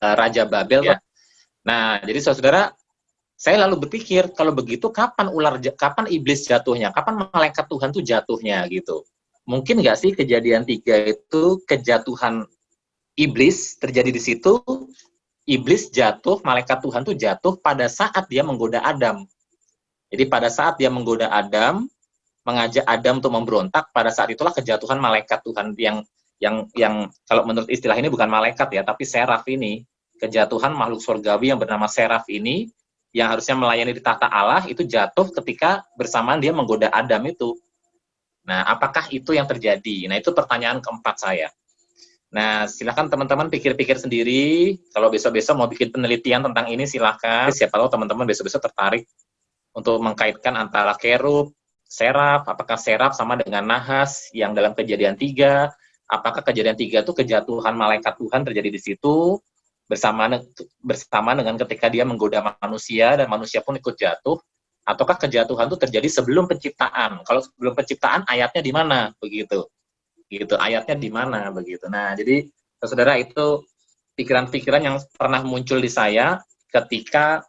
Raja Babel ya. Nah, jadi saudara, saya lalu berpikir kalau begitu kapan iblis jatuhnya? Kapan malaikat Tuhan tuh jatuhnya gitu? Mungkin nggak sih kejadian 3 itu kejatuhan iblis terjadi di situ, iblis jatuh, malaikat Tuhan tuh jatuh pada saat dia menggoda Adam. Jadi pada saat dia menggoda Adam, mengajak Adam untuk memberontak, pada saat itulah kejatuhan malaikat Tuhan yang kalau menurut istilah ini bukan malaikat ya, tapi seraf ini, kejatuhan makhluk surgawi yang bernama seraf ini, yang harusnya melayani di tahta Allah, itu jatuh ketika bersamaan dia menggoda Adam itu. Nah, apakah itu yang terjadi? Nah, itu pertanyaan keempat saya. Nah, silakan teman-teman pikir-pikir sendiri. Kalau besok-besok mau bikin penelitian tentang ini, silakan. Siapa tahu teman-teman besok-besok tertarik untuk mengkaitkan antara kerub, seraf, apakah seraf sama dengan nahas yang dalam Kejadian 3, apakah Kejadian 3 itu kejatuhan malaikat Tuhan terjadi di situ, bersama dengan ketika dia menggoda manusia, dan manusia pun ikut jatuh, ataukah kejatuhan itu terjadi sebelum penciptaan? Kalau sebelum penciptaan, ayatnya di mana? Begitu. Gitu, ayatnya di mana? Begitu. Nah, jadi, saudara, itu pikiran-pikiran yang pernah muncul di saya ketika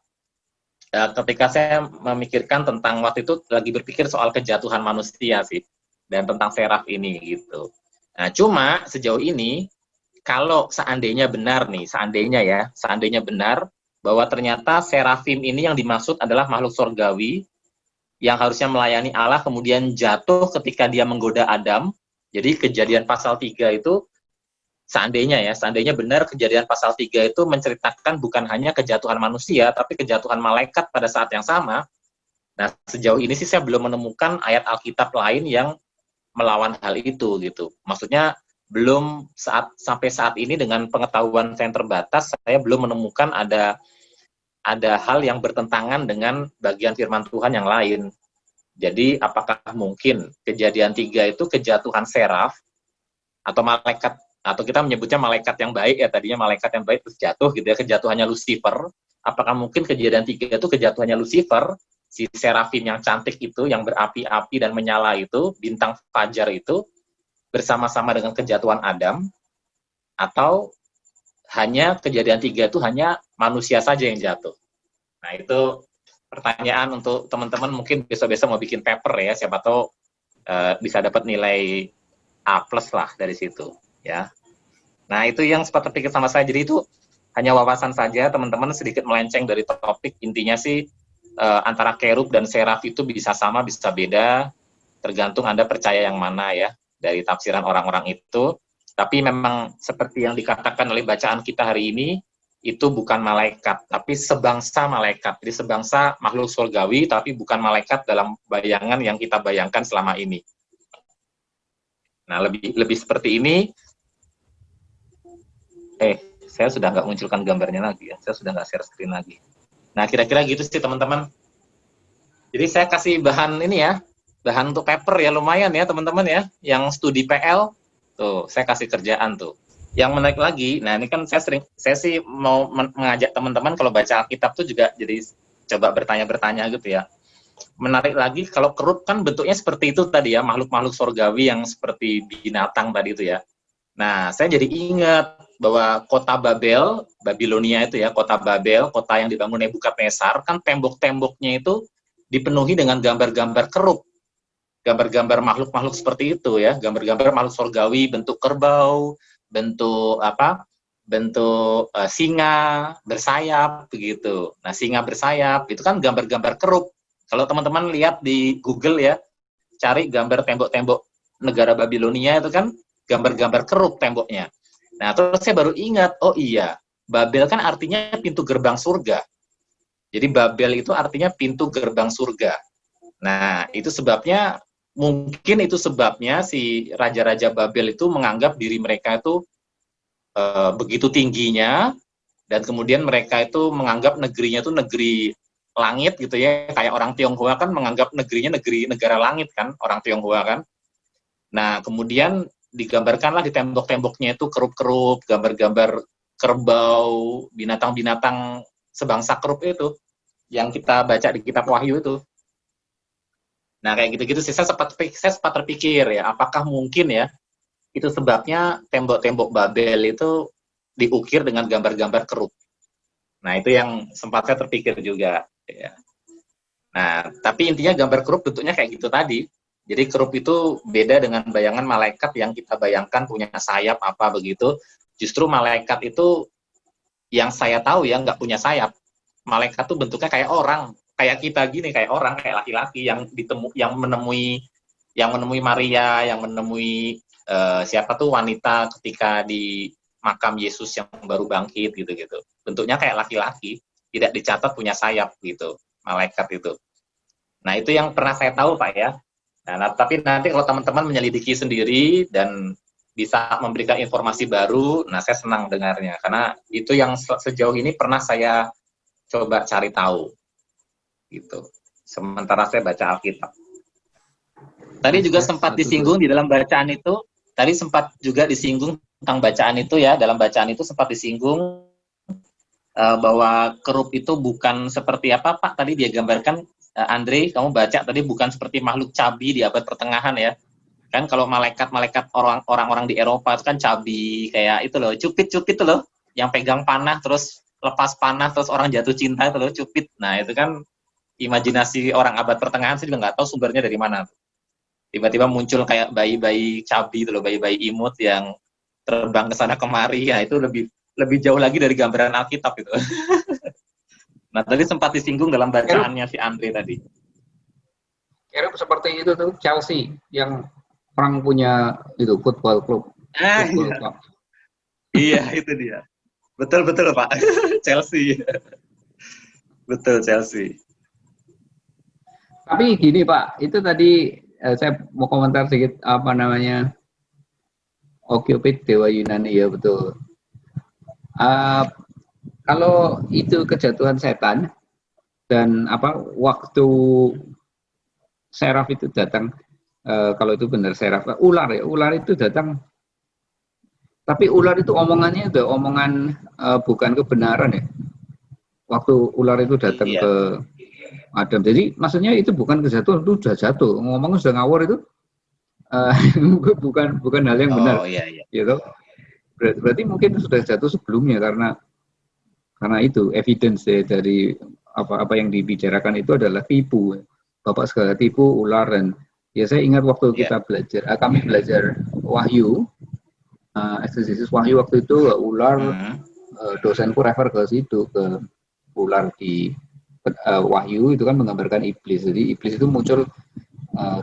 saya memikirkan tentang waktu itu lagi berpikir soal kejatuhan manusia sih, dan tentang seraf ini gitu. Nah, cuma sejauh ini kalau seandainya benar nih, seandainya benar bahwa ternyata serafim ini yang dimaksud adalah makhluk surgawi yang harusnya melayani Allah kemudian jatuh ketika dia menggoda Adam. Jadi Kejadian pasal 3 itu seandainya benar Kejadian pasal 3 itu menceritakan bukan hanya kejatuhan manusia, tapi kejatuhan malaikat pada saat yang sama. Nah, sejauh ini sih saya belum menemukan ayat Alkitab lain yang melawan hal itu gitu. Maksudnya belum sampai saat ini dengan pengetahuan saya yang terbatas, saya belum menemukan ada hal yang bertentangan dengan bagian firman Tuhan yang lain. Jadi apakah mungkin Kejadian 3 itu kejatuhan seraf atau malaikat, atau kita menyebutnya malaikat yang baik ya, tadinya malaikat yang baik terus jatuh gitu ya, kejatuhannya Lucifer. Apakah mungkin Kejadian 3 itu kejatuhannya Lucifer, si serafim yang cantik itu, yang berapi-api dan menyala itu, bintang fajar itu, bersama-sama dengan kejatuhan Adam, atau hanya Kejadian 3 itu hanya manusia saja yang jatuh? Nah, itu pertanyaan untuk teman-teman, mungkin besok-besok mau bikin paper ya, siapa tahu bisa dapat nilai A+ lah dari situ ya. Nah, itu yang sempat terpikir sama saya. Jadi itu hanya wawasan saja, teman-teman, sedikit melenceng dari topik. Intinya sih antara kerub dan seraf itu bisa sama, bisa beda, tergantung Anda percaya yang mana ya dari tafsiran orang-orang itu. Tapi memang seperti yang dikatakan oleh bacaan kita hari ini, itu bukan malaikat, tapi sebangsa malaikat. Jadi sebangsa makhluk surgawi, tapi bukan malaikat dalam bayangan yang kita bayangkan selama ini. Nah, lebih seperti ini. Saya sudah nggak munculkan gambarnya lagi ya. Saya sudah nggak share screen lagi. Nah, kira-kira gitu sih teman-teman. Jadi saya kasih bahan ini ya, bahan untuk paper ya, lumayan ya teman-teman ya. Yang studi PL, tuh saya kasih kerjaan tuh. Yang menarik lagi, nah ini kan saya sih mau mengajak teman-teman kalau baca Alkitab tuh juga jadi coba bertanya-bertanya gitu ya. Menarik lagi, kalau kerub kan bentuknya seperti itu tadi ya, makhluk-makhluk surgawi yang seperti binatang tadi itu ya. Nah, saya jadi ingat bahwa kota Babel, Babilonia itu ya, kota Babel, kota yang dibangun Nebukadnezar, kan tembok-temboknya itu dipenuhi dengan gambar-gambar kerub. Gambar-gambar makhluk-makhluk seperti itu ya, gambar-gambar makhluk surgawi, bentuk kerbau, bentuk singa bersayap begitu. Nah, singa bersayap itu kan gambar-gambar kerub. Kalau teman-teman lihat di Google ya, cari gambar tembok-tembok negara Babilonia itu kan gambar-gambar kerub temboknya. Nah, terus saya baru ingat, oh iya, Babel kan artinya pintu gerbang surga. Jadi Babel itu artinya pintu gerbang surga. Nah, mungkin itu sebabnya si raja-raja Babel itu menganggap diri mereka itu begitu tingginya, dan kemudian mereka itu menganggap negerinya itu negeri langit gitu ya, kayak orang Tionghoa kan menganggap negerinya negara langit kan, orang Tionghoa kan. Nah, kemudian digambarkanlah di tembok-temboknya itu kerub-kerub, gambar-gambar kerbau, binatang-binatang sebangsa kerub itu, yang kita baca di kitab Wahyu itu. Nah, kayak gitu-gitu sih, saya sempat terpikir ya, apakah mungkin ya, itu sebabnya tembok-tembok Babel itu diukir dengan gambar-gambar kerub. Nah, itu yang sempat saya terpikir juga. Ya. Nah, tapi intinya gambar kerub bentuknya kayak gitu tadi. Jadi kerub itu beda dengan bayangan malaikat yang kita bayangkan punya sayap apa begitu. Justru malaikat itu yang saya tahu ya nggak punya sayap. Malaikat tuh bentuknya kayak orang, kayak kita gini, kayak orang, kayak laki-laki yang menemui yang menemui Maria, yang menemui siapa tuh wanita ketika di makam Yesus yang baru bangkit gitu-gitu. Bentuknya kayak laki-laki, tidak dicatat punya sayap gitu, malaikat itu. Nah, itu yang pernah saya tahu, Pak ya. Nah, tapi nanti kalau teman-teman menyelidiki sendiri dan bisa memberikan informasi baru, nah saya senang dengarnya. Karena itu yang sejauh ini pernah saya coba cari tahu. Gitu. Sementara saya baca Alkitab. Tadi juga sempat disinggung di dalam bacaan itu, tadi sempat juga disinggung tentang bacaan itu ya, dalam bacaan itu sempat disinggung bahwa kerup itu bukan seperti apa Pak, tadi dia gambarkan, Andre, kamu baca tadi bukan seperti makhluk cabi di abad pertengahan ya. Kan kalau malaikat-malaikat orang-orang di Eropa itu kan cabi, kayak itu loh, cupit-cupit itu loh, yang pegang panah terus lepas panah terus orang jatuh cinta itu loh, cupit. Nah itu kan imajinasi orang abad pertengahan, saya juga nggak tahu sumbernya dari mana. Tiba-tiba muncul kayak bayi-bayi cabi itu loh, bayi-bayi imut yang terbang ke sana kemari, ya itu lebih jauh lagi dari gambaran Alkitab itu. Nah tadi sempat disinggung dalam bacaannya si Andre tadi. Kira seperti itu tuh Chelsea yang orang punya itu football club. Iya. Iya itu dia. Betul Pak. Chelsea. Betul Chelsea. Tapi gini Pak, itu tadi saya mau komentar sedikit apa namanya Okyopid Dewa Yunani ya betul. Kalau itu kejatuhan setan dan waktu seraf itu datang, kalau itu benar seraf, ular itu datang. Tapi ular itu omongannya udah omongan bukan kebenaran ya. Waktu ular itu datang ke Adam, jadi maksudnya itu bukan kejatuhan, itu sudah jatuh. Ngomongnya sudah ngawur itu, bukan hal yang benar. Oh iya. Gitu. Berarti mungkin sudah jatuh sebelumnya karena itu evidence dari apa yang dibicarakan itu adalah tipu. Bapak segala tipu, ular, dan ya saya ingat waktu kita belajar, kami belajar Wahyu, eksegesis Wahyu waktu itu ular, dosenku refer ke situ, ke ular di Wahyu itu kan menggambarkan iblis. Jadi iblis itu muncul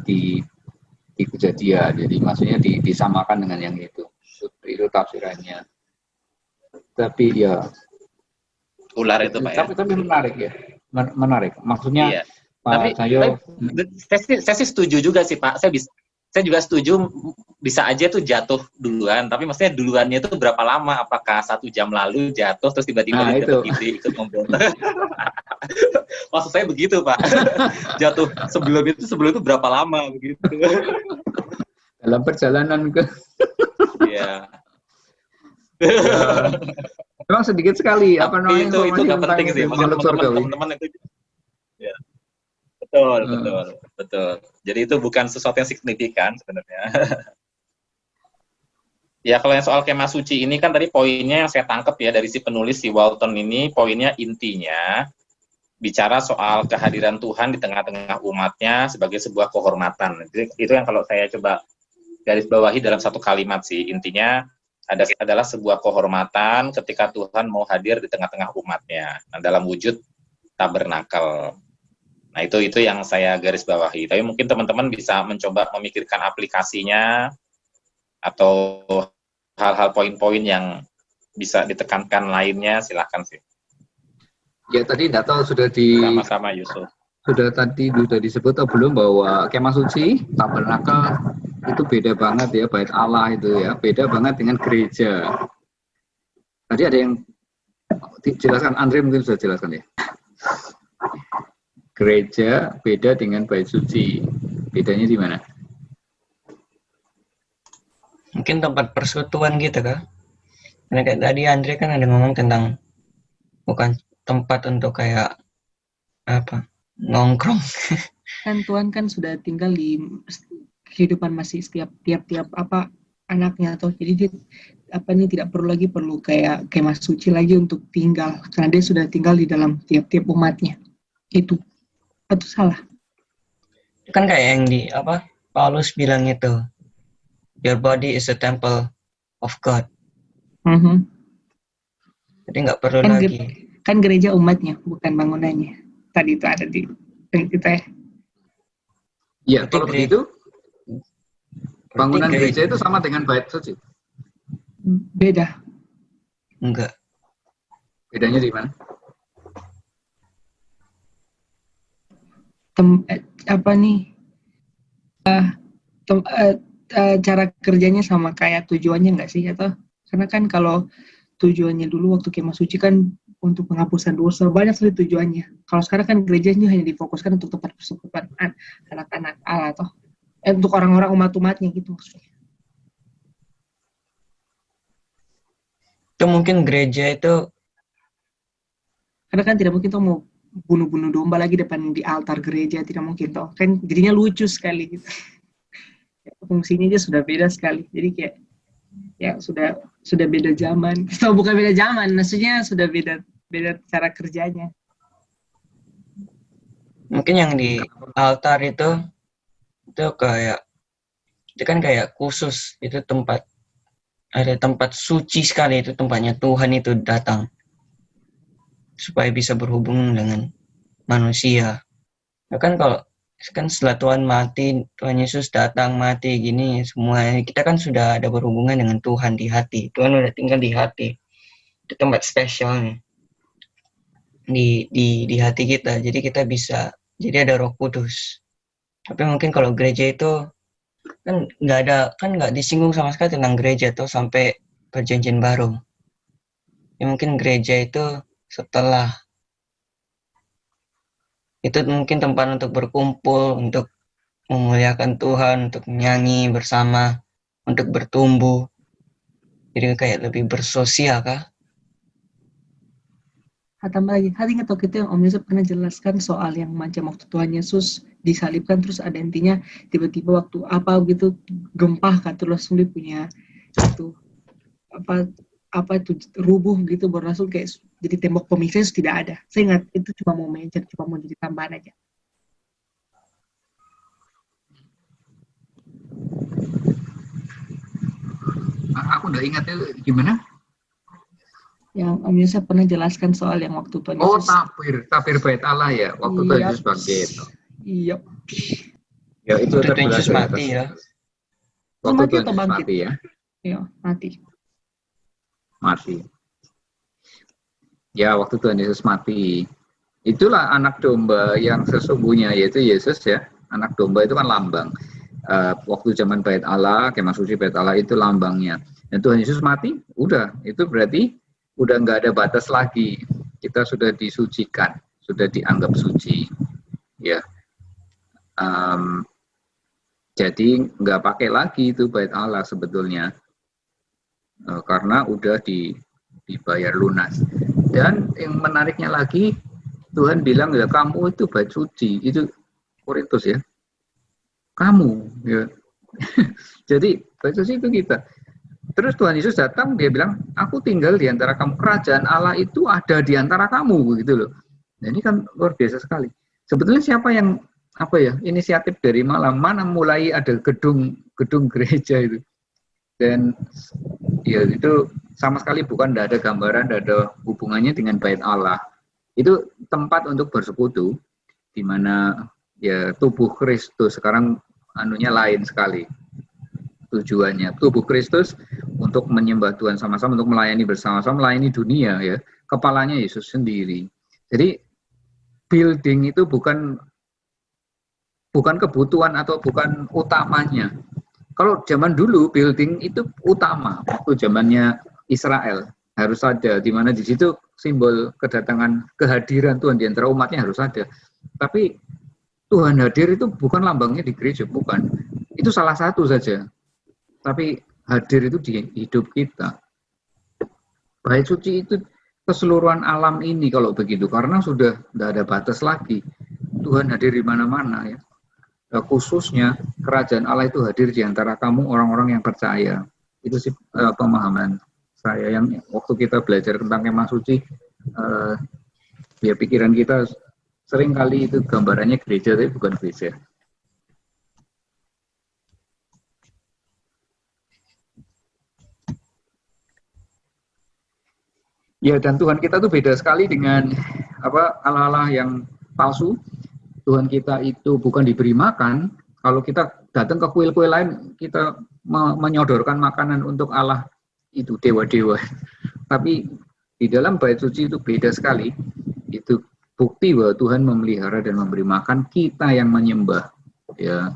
di kejadian, jadi maksudnya disamakan dengan yang itu tafsirannya. Tapi ya ular itu Pak ya. Tapi menarik ya, menarik. Maksudnya Pak saya sih setuju juga sih Pak. Saya juga setuju bisa aja tuh jatuh duluan. Tapi maksudnya duluannya itu berapa lama? Apakah 1 jam lalu jatuh terus tiba-tiba dia dapat ide ikut ngobrol? Maksud saya begitu Pak. Jatuh sebelum itu berapa lama begitu? Dalam perjalanan ke. Iya. Memang sedikit sekali apa namanya itu nggak penting sih. Teman-teman itu. Ya. Betul. Jadi itu bukan sesuatu yang signifikan sebenarnya. Ya kalau yang soal kemah suci ini kan tadi poinnya yang saya tangkap ya dari si penulis si Walton ini, poinnya intinya bicara soal kehadiran Tuhan di tengah-tengah umatnya sebagai sebuah kehormatan. Jadi, itu yang kalau saya coba garis bawahi dalam satu kalimat sih, intinya adalah sebuah kehormatan ketika Tuhan mau hadir di tengah-tengah umatnya, dalam wujud tabernakel. Nah itu yang saya garis bawahi. Tapi mungkin teman-teman bisa mencoba memikirkan aplikasinya atau hal-hal poin-poin yang bisa ditekankan lainnya, silahkan sih. Ya tadi tidak tahu sama-sama Yusuf. Sudah disebut atau belum bahwa kemah suci tabernakel itu beda banget ya, bait Allah itu ya, beda banget dengan gereja. Tadi ada yang dijelaskan, Andre mungkin sudah jelaskan ya. Gereja beda dengan bait suci. Bedanya di mana? Mungkin tempat persekutuan gitu kan. Karena kayak tadi Andre kan ada ngomong tentang bukan tempat untuk kayak nongkrong. Kan Tuhan kan sudah tinggal di kehidupan masih tiap-tiap anaknya atau jadi dia tidak perlu kayak kemah suci lagi untuk tinggal karena dia sudah tinggal di dalam tiap-tiap umatnya. Itu salah. Kan kayak yang Paulus bilang itu, your body is a temple of God. Jadi nggak perlu lagi. Kan gereja umatnya, bukan bangunannya. Tadi itu ada di kita ya. Iya, kalau begitu, Bangunan Berarti gereja itu sama dengan bait suci. Beda. enggak. Bedanya di mana? Apa nih? Cara kerjanya sama kayak tujuannya nggak sih? Atau karena kan kalau tujuannya dulu waktu kemah suci kan untuk penghapusan dosa, banyak sekali tujuannya. Kalau sekarang kan gerejanya hanya difokuskan untuk tempat persekutuan anak-anak Allah atau untuk orang-orang umat-umatnya gitu maksudnya. Itu mungkin gereja itu Karena kan tidak mungkin tuh mau bunuh-bunuh domba lagi depan di altar gereja, tidak mungkin toh. Kan jadinya lucu sekali gitu. Fungsinya aja sudah beda sekali. Jadi kayak ya sudah beda zaman. Atau bukan beda zaman, maksudnya sudah beda cara kerjanya. mungkin yang di altar itu kayak itu kan kayak khusus, itu ada tempat suci sekali, itu tempatnya Tuhan itu datang supaya bisa berhubung dengan manusia. Ya kan kalau kan setelah Tuhan mati, Tuhan Yesus datang mati gini, semua kita kan sudah ada berhubungan dengan Tuhan di hati. Tuhan udah tinggal di hati. Itu tempat spesialnya di hati kita. Jadi kita bisa, jadi ada Roh Kudus. Tapi mungkin kalau gereja itu kan nggak disinggung sama sekali tentang gereja tuh sampai Perjanjian Baru. Ya mungkin gereja itu setelah itu mungkin tempat untuk berkumpul, untuk memuliakan Tuhan, untuk nyanyi bersama, untuk bertumbuh. Jadi kayak lebih bersosial kah? Tambah lagi, hati nggak tahu kita yang Om Yusuf pernah jelaskan soal yang macam waktu Tuhan Yesus disalibkan terus ada intinya tiba-tiba waktu apa gitu gempa kan terus langsung dia punya itu apa itu rubuh gitu baru langsung kayak jadi tembok pemisah itu tidak ada. Saya ingat itu cuma mau mention, cuma mau jadi tambahan aja. Aku udah ingat itu gimana? Yang Om Yusuf pernah jelaskan soal yang waktu Tuhan Yesus. Tabir bait Allah ya, waktu Tuhan Yesus bangkit. Iya. Ya itu Waktu Tuhan Yesus mati ya. Waktu Tuhan atau Yesus bangkit? mati ya. Iya, Mati. Ya, waktu Tuhan Yesus mati. Itulah anak domba yang sesungguhnya, yaitu Yesus ya. Anak domba itu kan lambang. Waktu zaman bait Allah, kemah suci bait Allah itu lambangnya. Dan Tuhan Yesus mati, udah. Itu berarti udah nggak ada batas lagi. Kita sudah disucikan, sudah dianggap suci. Ya. Jadi nggak pakai lagi itu bait Allah sebetulnya. Karena udah dibayar lunas. Dan yang menariknya lagi, Tuhan bilang ya kamu itu bait suci, itu Korintus ya. Kamu ya. Jadi bait suci itu kita. Terus Tuhan Yesus datang, dia bilang, aku tinggal di antara kamu, kerajaan Allah itu ada di antara kamu, begitu loh. Nah, ini kan luar biasa sekali. Sebetulnya siapa yang inisiatif dari mana mulai ada gedung gereja itu. Dan ya itu sama sekali bukan, tidak ada gambaran, tidak ada hubungannya dengan bait Allah. Itu tempat untuk bersekutu, di mana ya tubuh Kristus sekarang anunya lain sekali. Tujuannya tubuh Kristus untuk menyembah Tuhan sama-sama, untuk melayani bersama-sama, melayani dunia ya. Kepalanya Yesus sendiri. Jadi building itu bukan kebutuhan atau bukan utamanya. Kalau zaman dulu building itu utama, waktu zamannya Israel harus ada, di mana di situ simbol kehadiran Tuhan di antara umatnya harus ada. Tapi Tuhan hadir itu bukan lambangnya di gereja, bukan. Itu salah satu saja. Tapi hadir itu di hidup kita. Bait suci itu keseluruhan alam ini kalau begitu, karena sudah tidak ada batas lagi. Tuhan hadir di mana-mana ya. Khususnya kerajaan Allah itu hadir di antara kamu orang-orang yang percaya. Itu sih pemahaman saya yang waktu kita belajar tentang kemah suci, ya pikiran kita sering kali itu gambarannya gereja, tapi bukan gereja. Ya, dan Tuhan kita tuh beda sekali dengan Allah-Allah yang palsu. Tuhan kita itu bukan diberi makan. Kalau kita datang ke kuil-kuil lain kita menyodorkan makanan untuk Allah itu dewa-dewa. Tapi di dalam bait suci itu beda sekali. Itu bukti bahwa Tuhan memelihara dan memberi makan, kita yang menyembah. Ya.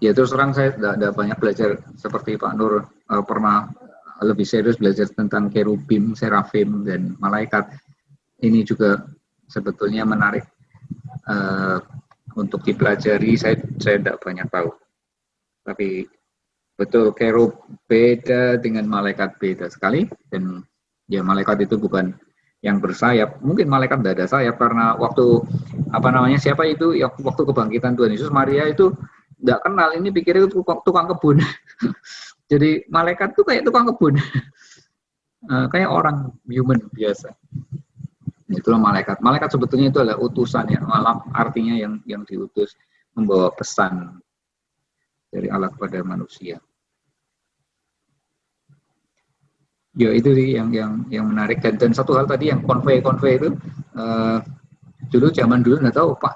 Ya terus terang saya tidak banyak belajar seperti Pak Nur pernah lebih serius belajar tentang kerubim, serafim, dan malaikat. Ini juga sebetulnya menarik untuk dipelajari. Saya tidak banyak tahu. Tapi betul, kerub beda dengan malaikat beda sekali. Dan ya malaikat itu bukan yang bersayap. Mungkin malaikat tidak ada sayap karena waktu siapa itu ya, waktu kebangkitan Tuhan Yesus, Maria itu nggak kenal, ini pikirnya tukang kebun. Jadi malaikat tuh kayak tukang kebun. Kayak orang human biasa. Itulah malaikat. Malaikat sebetulnya itu adalah utusan ya, malam artinya yang diutus membawa pesan dari Allah kepada manusia. Ya itu sih yang menarik. Dan satu hal tadi yang konvei itu dulu zaman dulu nggak tahu Pak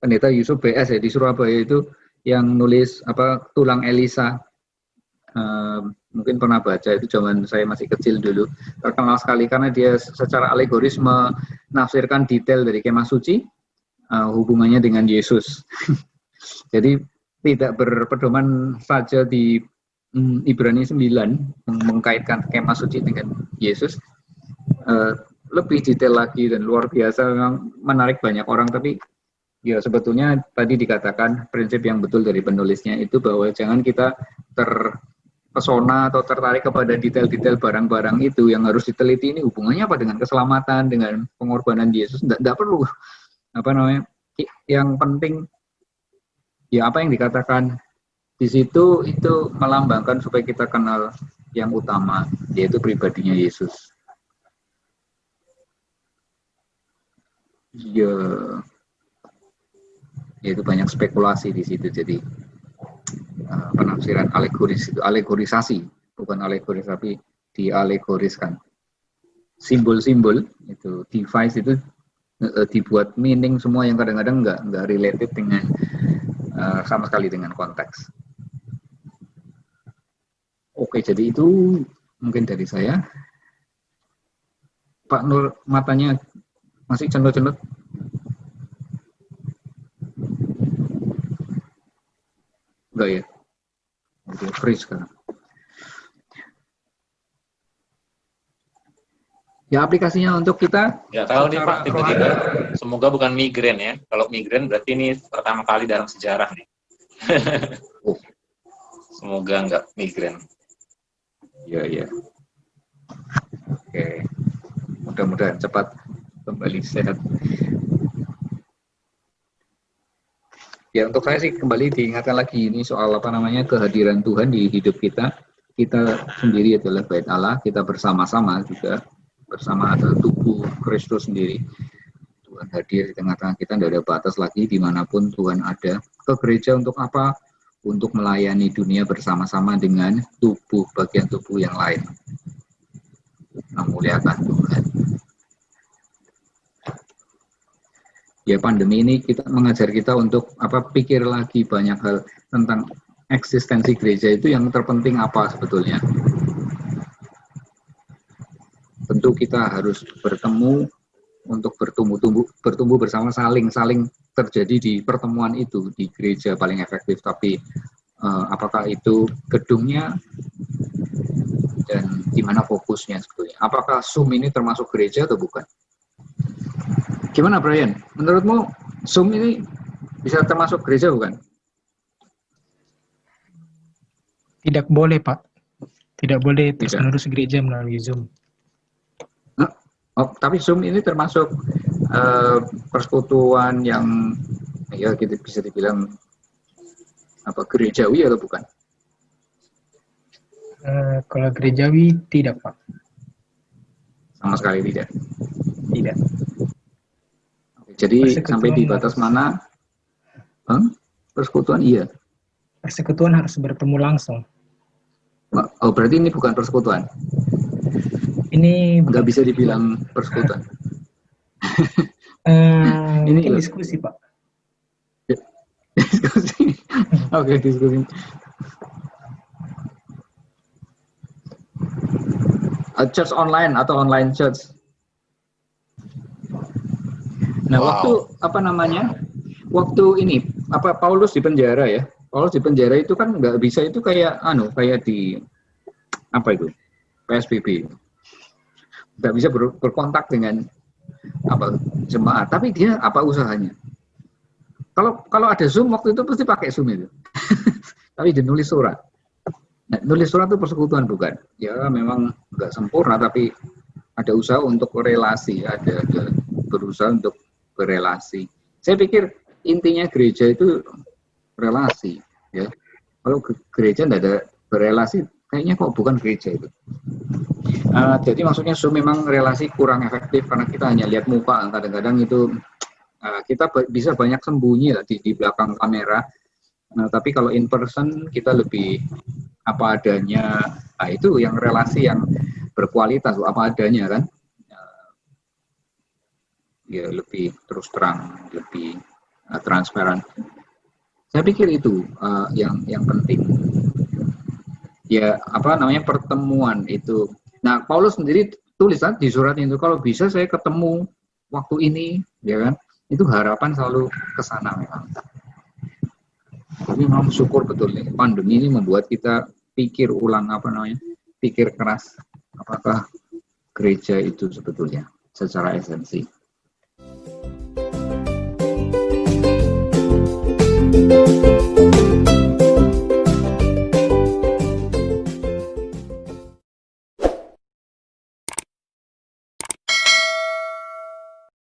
Pendeta Yusuf BS ya di Surabaya itu yang nulis tulang Elisa, mungkin pernah baca, itu zaman saya masih kecil dulu, terkenal sekali karena dia secara alegoris menafsirkan detail dari kemah suci hubungannya dengan Yesus. Jadi tidak berpedoman saja di Ibrani 9 mengkaitkan kemah suci dengan Yesus, lebih detail lagi dan luar biasa, memang menarik banyak orang. Tapi ya sebetulnya tadi dikatakan prinsip yang betul dari penulisnya itu bahwa jangan kita terpesona atau tertarik kepada detail-detail barang-barang itu yang harus diteliti. Ini hubungannya apa dengan keselamatan, dengan pengorbanan Yesus. Tidak perlu. Yang penting ya apa yang dikatakan di situ itu melambangkan supaya kita kenal yang utama, yaitu pribadinya Yesus. Ya. Yaitu banyak spekulasi di situ, jadi penafsiran alegoris itu, alegorisasi, bukan alegoris tapi dialegoriskan. Simbol-simbol itu, device itu dibuat meaning semua yang kadang-kadang nggak related dengan sama sekali dengan konteks. Oke, jadi itu mungkin dari saya. Pak Nur matanya masih cendot-cendot. Enggak ya? Oke, free sekarang. Ya aplikasinya untuk kita. Ya tahu nih Pak, tiba-tiba semoga bukan migrain ya. Kalau migrain berarti ini pertama kali dalam sejarah nih. Semoga enggak migrain. Ya. Oke. Mudah-mudahan cepat kembali sehat. Ya untuk saya sih kembali diingatkan lagi ini soal kehadiran Tuhan di hidup kita. Kita sendiri adalah bait Allah, kita bersama-sama juga, bersama adalah tubuh Kristus sendiri. Tuhan hadir di tengah-tengah kita, tidak ada batas lagi dimanapun Tuhan ada. Ke gereja untuk apa? Untuk melayani dunia bersama-sama dengan bagian tubuh yang lain. Memuliakan Tuhan. Ya pandemi ini mengajar kita untuk pikir lagi banyak hal tentang eksistensi gereja itu yang terpenting apa sebetulnya. Tentu kita harus bertemu untuk bertumbuh bersama, saling terjadi di pertemuan itu di gereja paling efektif. Tapi apakah itu gedungnya dan di mana fokusnya sebetulnya? Apakah Zoom ini termasuk gereja atau bukan? Gimana Brian? Menurutmu Zoom ini bisa termasuk gereja bukan? Tidak boleh Pak. Tidak boleh terus-menerus gereja melalui Zoom. Tapi Zoom ini termasuk persekutuan yang ya kita bisa dibilang gerejawi atau bukan? Kalau gerejawi tidak Pak. Sama sekali tidak. Tidak. Jadi sampai di batas mana? Persekutuan iya. Persekutuan harus bertemu langsung. Oh berarti ini bukan persekutuan? Ini nggak bisa dibilang persekutuan. Ini Mungkin loh. diskusi Pak. Diskusi. Oke, diskusi. Church online atau online church. Nah, Wow. waktu apa namanya? Waktu ini apa Paulus di penjara ya? Paulus di penjara itu kan nggak bisa itu kayak kayak di apa itu? PSBB. Nggak bisa berkontak dengan apa jemaat, tapi dia apa usahanya? Kalau ada Zoom waktu itu pasti pakai Zoom itu. Tapi dia nulis surat. Nah, nulis surat itu persekutuan bukan? Ya memang nggak sempurna, tapi ada usaha untuk relasi, ada berusaha untuk berelasi. Saya pikir intinya gereja itu relasi, ya. Kalau gereja tidak ada berelasi, kayaknya kok bukan gereja itu. Jadi maksudnya Zoom memang relasi kurang efektif karena kita hanya lihat muka, kadang-kadang itu kita bisa banyak sembunyi lah di belakang kamera. Nah, tapi kalau in person kita lebih apa adanya. Nah, itu yang relasi yang berkualitas, apa adanya kan. Ya lebih terus terang, lebih transparan. Saya pikir itu yang penting. Ya apa namanya pertemuan itu. Nah, Paulus sendiri tulisan di surat itu kalau bisa saya ketemu waktu ini, ya kan? Itu harapan selalu ke sana memang. Tapi memang syukur betul nih, pandemi ini membuat kita pikir ulang pikir keras apakah gereja itu sebetulnya secara esensi.